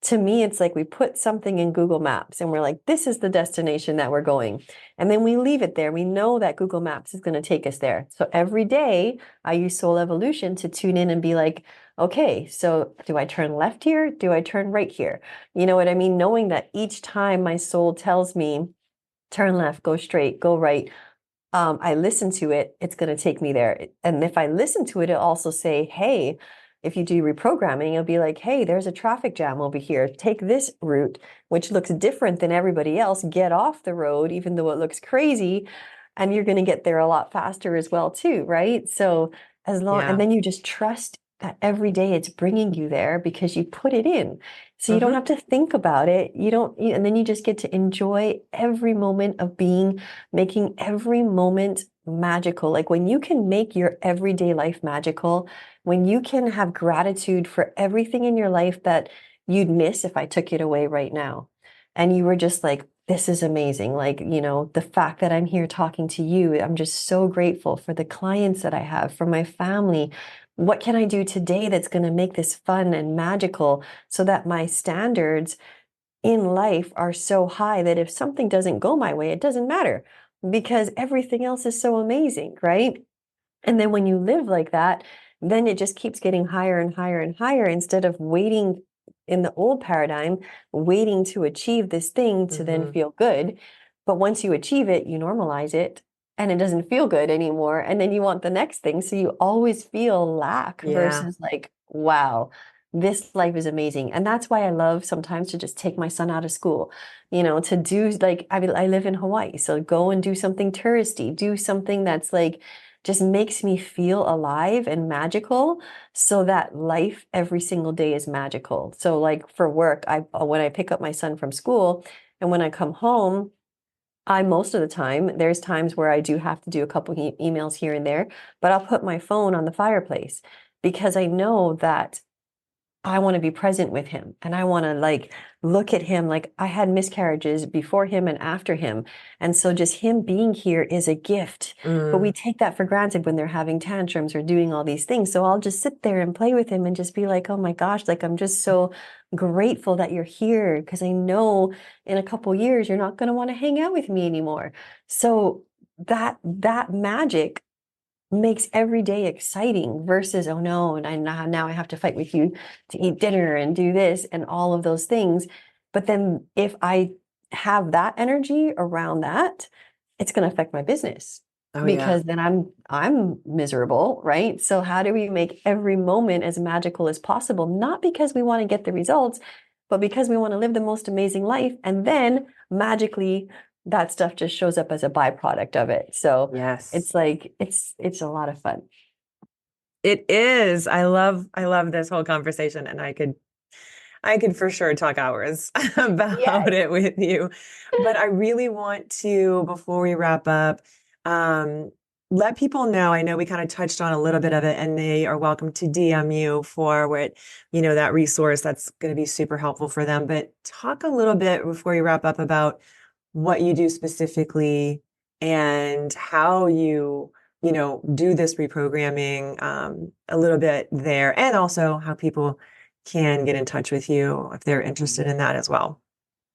to me, it's like we put something in Google Maps and we're like, this is the destination that we're going. And then we leave it there. We know that Google Maps is going to take us there. So every day I use Soul Evolution to tune in and be like, okay, so do I turn left here? Do I turn right here? You know what I mean? Knowing that each time my soul tells me, turn left, go straight, go right, I listen to it, it's going to take me there. And if I listen to it, it'll also say, hey, if you do reprogramming, it'll be like, hey, there's a traffic jam over here. Take this route, which looks different than everybody else. Get off the road, even though it looks crazy. And you're going to get there a lot faster as well, too, right? So and Yeah. then you just trust that every day it's bringing you there because you put it in. So you don't Mhm. have to think about it. And then you just get to enjoy every moment of being, making every moment magical. Like when you can make your everyday life magical, when you can have gratitude for everything in your life that you'd miss if I took it away right now. And you were just like, this is amazing. Like, the fact that I'm here talking to you, I'm just so grateful for the clients that I have, for my family. What can I do today that's going to make this fun and magical so that my standards in life are so high that if something doesn't go my way, it doesn't matter because everything else is so amazing, right? And then when you live like that, then it just keeps getting higher and higher and higher instead of waiting in the old paradigm, waiting to achieve this thing to then Mhm. feel good. But once you achieve it, you normalize it and it doesn't feel good anymore. And then you want the next thing. So you always feel lack Yeah. versus like, wow, this life is amazing. And that's why I love sometimes to just take my son out of school, to do like, I live in Hawaii. So go and do something touristy, do something that's like, just makes me feel alive and magical so that life every single day is magical. So like for work, when I pick up my son from school and when I come home, most of the time, there's times where I do have to do a couple emails here and there, but I'll put my phone on the fireplace because I know that I want to be present with him and I want to like look at him. Like I had miscarriages before him and after him. And so just him being here is a gift. But we Mm. take that for granted when they're having tantrums or doing all these things. So I'll just sit there and play with him and just be like, oh my gosh, like I'm just so grateful that you're here because I know in a couple years you're not going to want to hang out with me anymore. So that magic makes every day exciting versus, oh no, and now I have to fight with you to eat dinner and do this and all of those things. But then if I have that energy around that, it's going to affect my business Oh yeah. because then I'm miserable, right? So how do we make every moment as magical as possible? Not because we want to get the results, but because we want to live the most amazing life. And then magically that stuff just shows up as a byproduct of it. So Yes. it's like it's a lot of fun. It is. I love this whole conversation, and I could for sure talk hours Yes. about it with you. But I really want to, before we wrap up, um, let people know. I know we kind of touched on a little bit of it, and they are welcome to DM you for that resource that's going to be super helpful for them. But talk a little bit before we wrap up about what you do specifically and how you do this reprogramming, a little bit there, and also how people can get in touch with you if they're interested in that as well.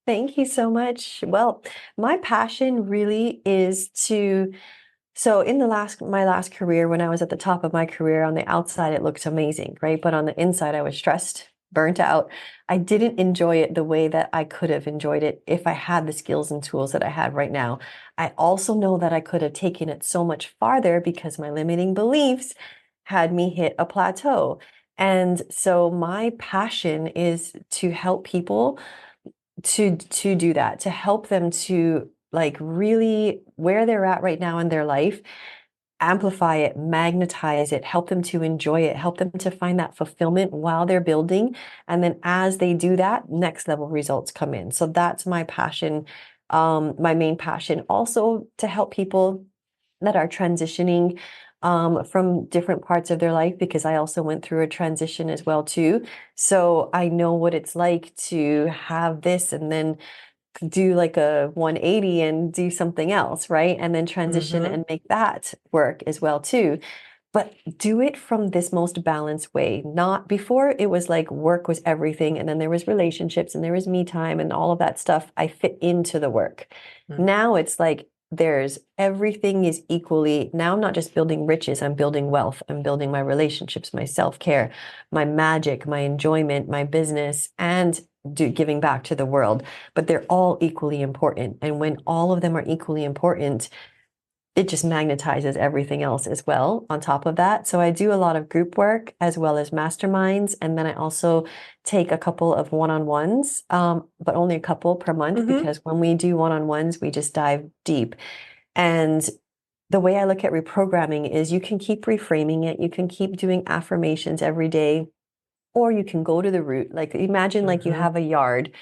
Thank you so much. Well, my passion really is so in my last career, when I was at the top of my career, on the outside, it looked amazing, right? But on the inside, I was stressed, burnt out. I didn't enjoy it the way that I could have enjoyed it if I had the skills and tools that I had right now. I also know that I could have taken it so much farther because my limiting beliefs had me hit a plateau. And so my passion is to help people to do that, to help them to like really where they're at right now in their life, amplify it, magnetize it, help them to enjoy it, help them to find that fulfillment while they're building. And then as they do that, next level results come in. So that's my passion, my main passion. Also to help people that are transitioning from different parts of their life, because I also went through a transition as well too. So I know what it's like to have this and then do like a 180 and do something else, right? And then transition Mm-hmm. and make that work as well too. But do it from this most balanced way. Not before it was like work was everything, and then there was relationships and there was me time and all of that stuff. I fit into the work. Now it's like there's everything is equally. Now I'm not just building riches, I'm building wealth. I'm building my relationships, my self-care, my magic, my enjoyment, my business, and giving back to the world. But they're all equally important. And when all of them are equally important, it just magnetizes everything else as well on top of that. So I do a lot of group work as well as masterminds. And then I also take a couple of one-on-ones, but only a couple per month, Mm-hmm. because when we do one-on-ones, we just dive deep. And the way I look at reprogramming is you can keep reframing it. You can keep doing affirmations every day, or you can go to the root. Like imagine like you Mm-hmm. have a yard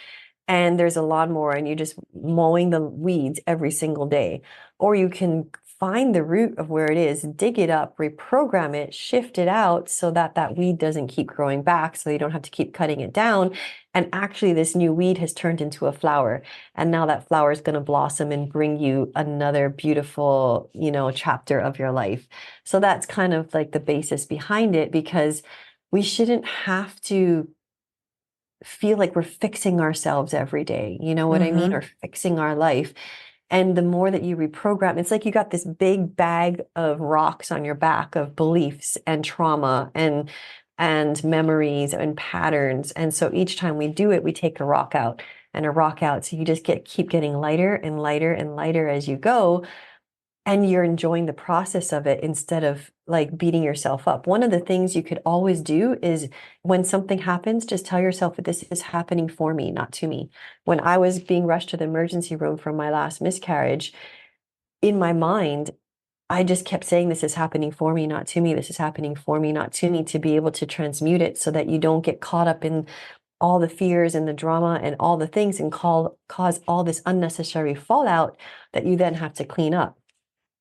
and there's a lawnmower and you're just mowing the weeds every single day. Or you can find the root of where it is, dig it up, reprogram it, shift it out so that that weed doesn't keep growing back, so you don't have to keep cutting it down. And actually, this new weed has turned into a flower. And now that flower is going to blossom and bring you another beautiful, chapter of your life. So that's kind of like the basis behind it, because we shouldn't have to feel like we're fixing ourselves every day. You know what I mean? Mm-hmm. Or fixing our life. And the more that you reprogram, it's like you got this big bag of rocks on your back of beliefs and trauma and memories and patterns. And so each time we do it, we take a rock out and a rock out. So you just keep getting lighter and lighter and lighter as you go, and you're enjoying the process of it instead of like beating yourself up. One of the things you could always do is when something happens, just tell yourself that this is happening for me, not to me. When I was being rushed to the emergency room from my last miscarriage, in my mind, I just kept saying, this is happening for me, not to me. This is happening for me, not to me, to be able to transmute it so that you don't get caught up in all the fears and the drama and all the things and cause all this unnecessary fallout that you then have to clean up.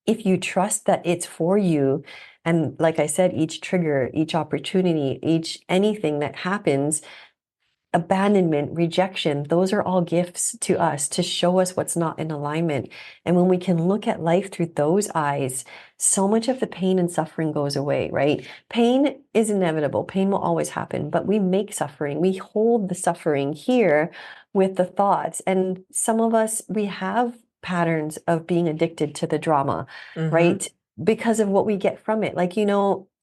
If you trust that it's for you, and like I said, each trigger, each opportunity, each anything that happens, abandonment, rejection, those are all gifts to us to show us what's not in alignment. And when we can look at life through those eyes, so much of the pain and suffering goes away, right? Pain is inevitable. Pain will always happen, but we make suffering. We hold the suffering here with the thoughts. And some of us, we have patterns of being addicted to the drama, Mm-hmm. right? Because of what we get from it.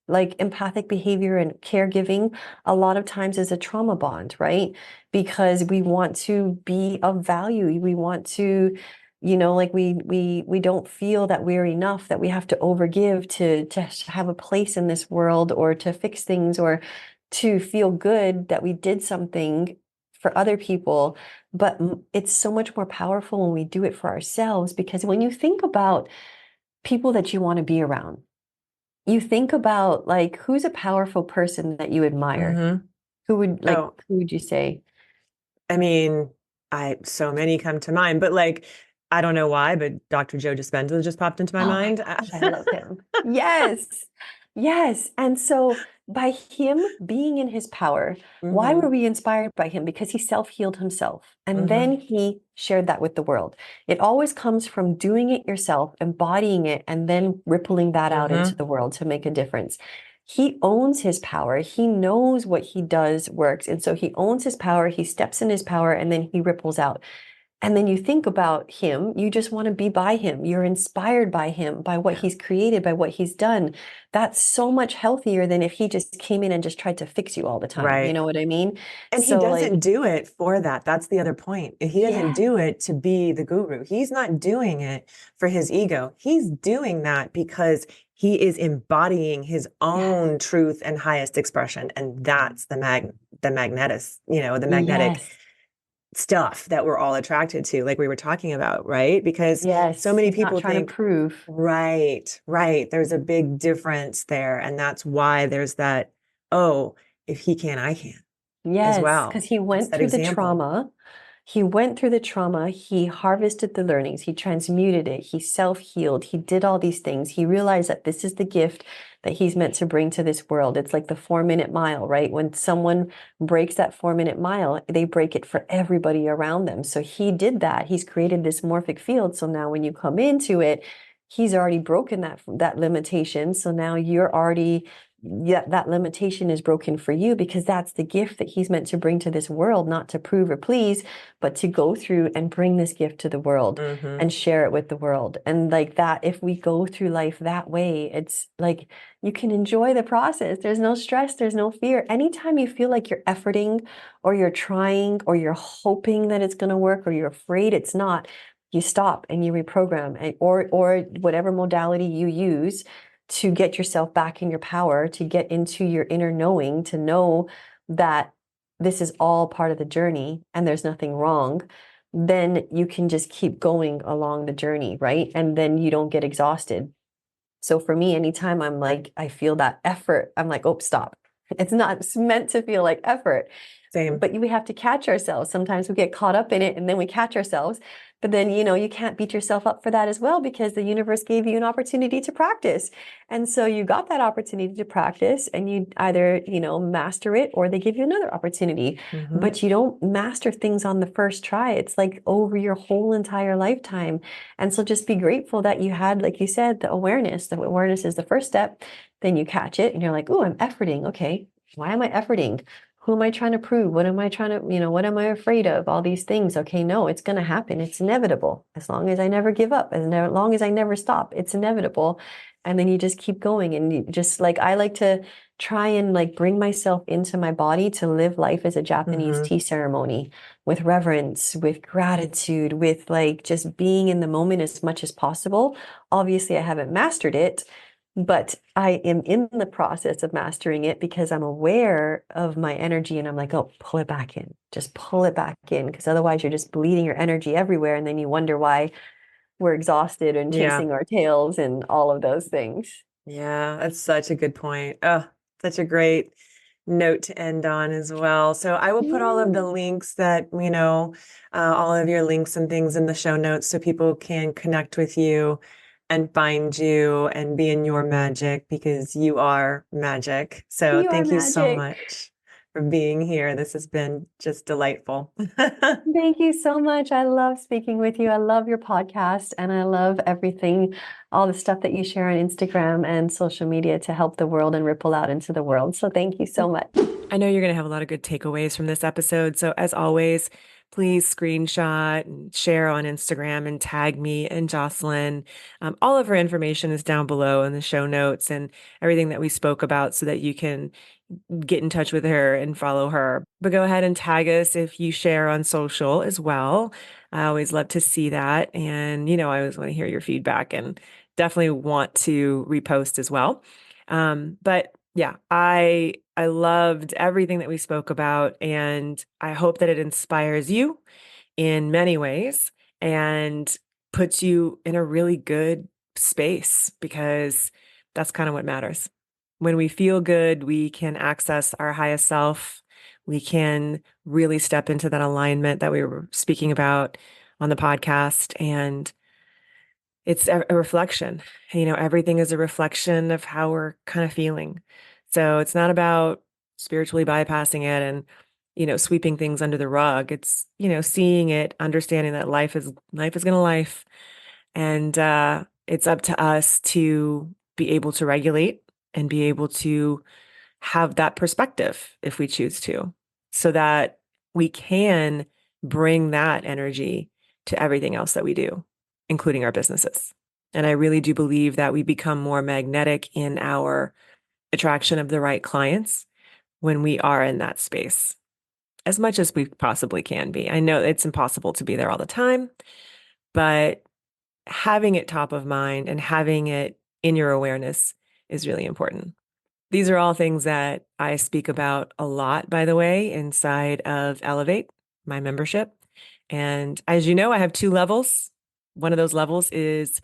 Like empathic behavior and caregiving a lot of times is a trauma bond, right? Because we want to be of value. We want to, like we don't feel that we're enough, that we have to overgive to have a place in this world, or to fix things, or to feel good that we did something for other people. But it's so much more powerful when we do it for ourselves, because when you think about people that you want to be around, you think about like who's a powerful person that you admire? Hmm. Oh, Who would you say? I mean, so many come to mind, but like, I don't know why, but Dr. Joe Dispenza just popped into my Oh my mind. gosh, I love him. Yes. Yes. And so by him being in his power, why were Hmm. we inspired by him? Because he self-healed himself. And then Hmm. he shared that with the world. It always comes from doing it yourself, embodying it, and then rippling that out into Hmm. the world to make a difference. He owns his power. He knows what he does works. And so he owns his power. He steps in his power and then he ripples out. And then you think about him, you just want to be by him. You're inspired by him, by what Yeah. he's created, by what he's done. That's so much healthier than if he just came in and just tried to fix you all the time. You Right. know what I mean? And he So, doesn't like, do it for that. That's the other point. He doesn't yes, do it to be the guru. He's not doing it for his ego. He's doing that because he is embodying his yes, own truth and highest expression. And that's the magnetis, the magnetic yes, stuff that we're all attracted to, like we were talking about, right? Because so yes. many He's not people trying to think, prove. right, right. There's a big difference there. And that's why there's that, oh, if he can, I can as Yes, because well. he It's went that through the example. trauma. He went through the trauma. He harvested the learnings. He transmuted it. He self-healed. He did all these things. He realized that this is the gift that he's meant to bring to this world. It's like the 4-minute mile, right? When someone breaks that 4-minute mile, they break it for everybody around them. So he did that. He's created this morphic field. So now when you come into it, he's already broken that limitation. So now you're already that limitation is broken for you because that's the gift that he's meant to bring to this world, not to prove or please, but to go through and bring this gift to the world Hmm. and share it with the world. And like that, if we go through life that way, it's like you can enjoy the process. There's no stress, there's no fear. Anytime you feel like you're efforting or you're trying or you're hoping that it's going to work or you're afraid it's not, you stop and you reprogram or whatever modality you use to get yourself back in your power, to get into your inner knowing, to know that this is all part of the journey and there's nothing wrong, then you can just keep going along the journey, right? And then you don't get exhausted. So for me, anytime I'm like, I feel that effort, I'm like, oh, stop. It's not it's meant to feel like effort, Same. but we have to catch ourselves. Sometimes we get caught up in it and then we catch ourselves. But then, you can't beat yourself up for that as well because the universe gave you an opportunity to practice. And so you got that opportunity to practice and you either, master it or they give you another opportunity. Hmm. But you don't master things on the first try. It's like over your whole entire lifetime. And so just be grateful that you had, like you said, the awareness. The awareness is the first step. Then you catch it and you're like, oh, I'm efforting. Okay. Why am I efforting? Who am I trying to prove? What am I trying to, what am I afraid of? All these things. Okay, no, it's going to happen. It's inevitable. As long as I never give up, long as I never stop, it's inevitable. And then you just keep going. And you just like, I like to try and like bring myself into my body to live life as a Japanese Hmm. tea ceremony with reverence, with gratitude, with like just being in the moment as much as possible. Obviously, I haven't mastered it, but I am in the process of mastering it because I'm aware of my energy and I'm like, oh, pull it back in. Just pull it back in because otherwise you're just bleeding your energy everywhere. And then you wonder why we're exhausted and Yeah. chasing our tails and all of those things. Yeah. That's such a good point. Oh, such a great note to end on as well. So I will put all of the Yeah. links that, all of your links and things in the show notes so people can connect with you and find you and be in your magic because you are magic. So You are thank you so magic. much for being here. This has been just delightful. Thank you so much. I love speaking with you. I love your podcast and I love everything, all the stuff that you share on Instagram and social media to help the world and ripple out into the world. So thank you so much. I know you're going to have a lot of good takeaways from this episode. So, as always, please screenshot and share on Instagram and tag me and Jocelyn. All of her information is down below in the show notes and everything that we spoke about so that you can get in touch with her and follow her. But go ahead and tag us if you share on social as well. I always love to see that. And, I always want to hear your feedback and definitely want to repost as well. But yeah, I loved everything that we spoke about, and I hope that it inspires you in many ways and puts you in a really good space because that's kind of what matters. When we feel good, we can access our highest self. We can really step into that alignment that we were speaking about on the podcast. And it's a reflection. Everything is a reflection of how we're kind of feeling. So it's not about spiritually bypassing it and, sweeping things under the rug. It's, seeing it, understanding that life is gonna life. And it's up to us to be able to regulate and be able to have that perspective if we choose to, so that we can bring that energy to everything else that we do, including our businesses. And I really do believe that we become more magnetic in our attraction of the right clients when we are in that space, as much as we possibly can be. I know it's impossible to be there all the time, but having it top of mind and having it in your awareness is really important. These are all things that I speak about a lot, by the way, inside of Elevate, my membership. And as you know, I have 2 levels. One of those levels is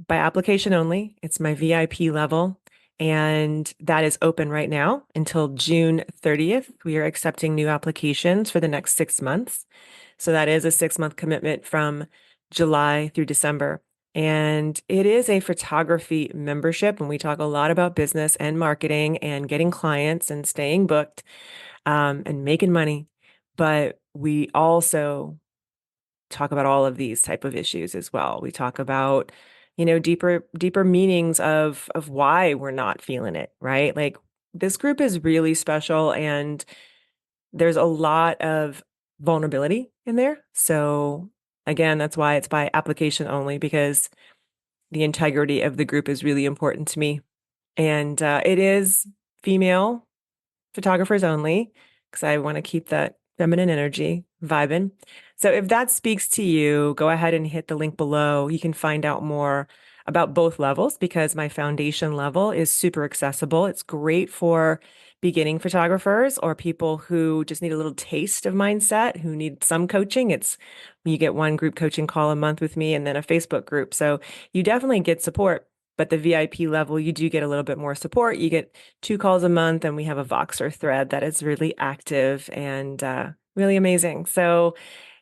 by application only. It's my VIP level, and that is open right now until June 30th. We are accepting new applications for the next 6 months. So that is a 6-month commitment from July through December. And it is a photography membership. And we talk a lot about business and marketing and getting clients and staying booked, and making money. But we also talk about all of these type of issues as well. We talk about, deeper meanings of why we're not feeling it, right? Like, this group is really special, and there's a lot of vulnerability in there. So again, that's why it's by application only, because the integrity of the group is really important to me. And it is female photographers only, because I want to keep that feminine energy vibing. So if that speaks to you, go ahead and hit the link below. You can find out more about both levels, because my foundation level is super accessible. It's great for beginning photographers or people who just need a little taste of mindset, who need some coaching. You get 1 group coaching call a month with me, and then a Facebook group. So you definitely get support. But the VIP level, you do get a little bit more support. You get 2 calls a month, and we have a Voxer thread that is really active and really amazing. So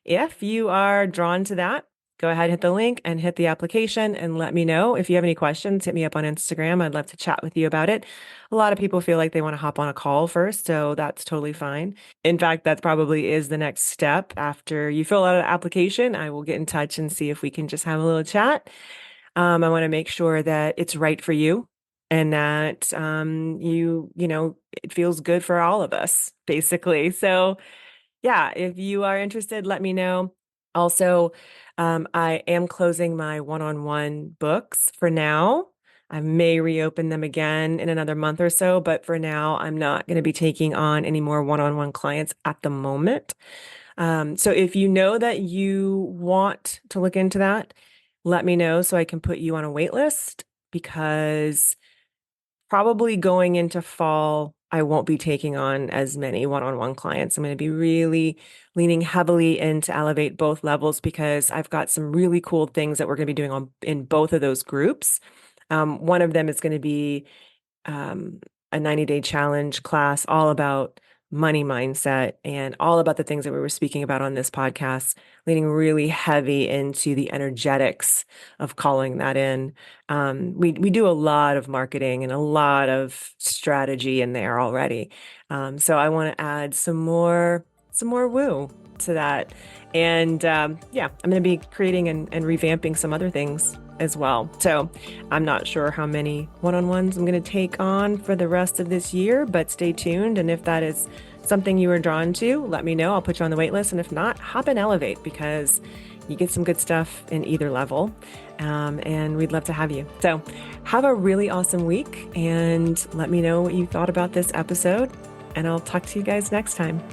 if you are drawn to that, go ahead, hit the link and hit the application, and let me know. If you have any questions, hit me up on Instagram. I'd love to chat with you about it. A lot of people feel like they want to hop on a call first, so that's totally fine. In fact, that probably is the next step. After you fill out an application, I will get in touch and see if we can just have a little chat. I want to make sure that it's right for you, and that it feels good for all of us, basically. So yeah, if you are interested, let me know. Also, I am closing my one-on-one books for now. I may reopen them again in another month or so, but for now, I'm not going to be taking on any more one-on-one clients at the moment. So if you know that you want to look into that, let me know so I can put you on a wait list, because probably going into fall, I won't be taking on as many one-on-one clients. I'm going to be really leaning heavily into Elevate both levels, because I've got some really cool things that we're going to be doing in both of those groups. One of them is going to be a 90-day challenge class all about money mindset and all about the things that we were speaking about on this podcast, leaning really heavy into the energetics of calling that in. We do a lot of marketing and a lot of strategy in there already. So I want to add some more woo to that. And I'm going to be creating and revamping some other things as well. So I'm not sure how many one-on-ones I'm going to take on for the rest of this year, but stay tuned. And if that is something you are drawn to, let me know. I'll put you on the wait list. And if not, hop in Elevate, because you get some good stuff in either level. And we'd love to have you. So have a really awesome week, and let me know what you thought about this episode. And I'll talk to you guys next time.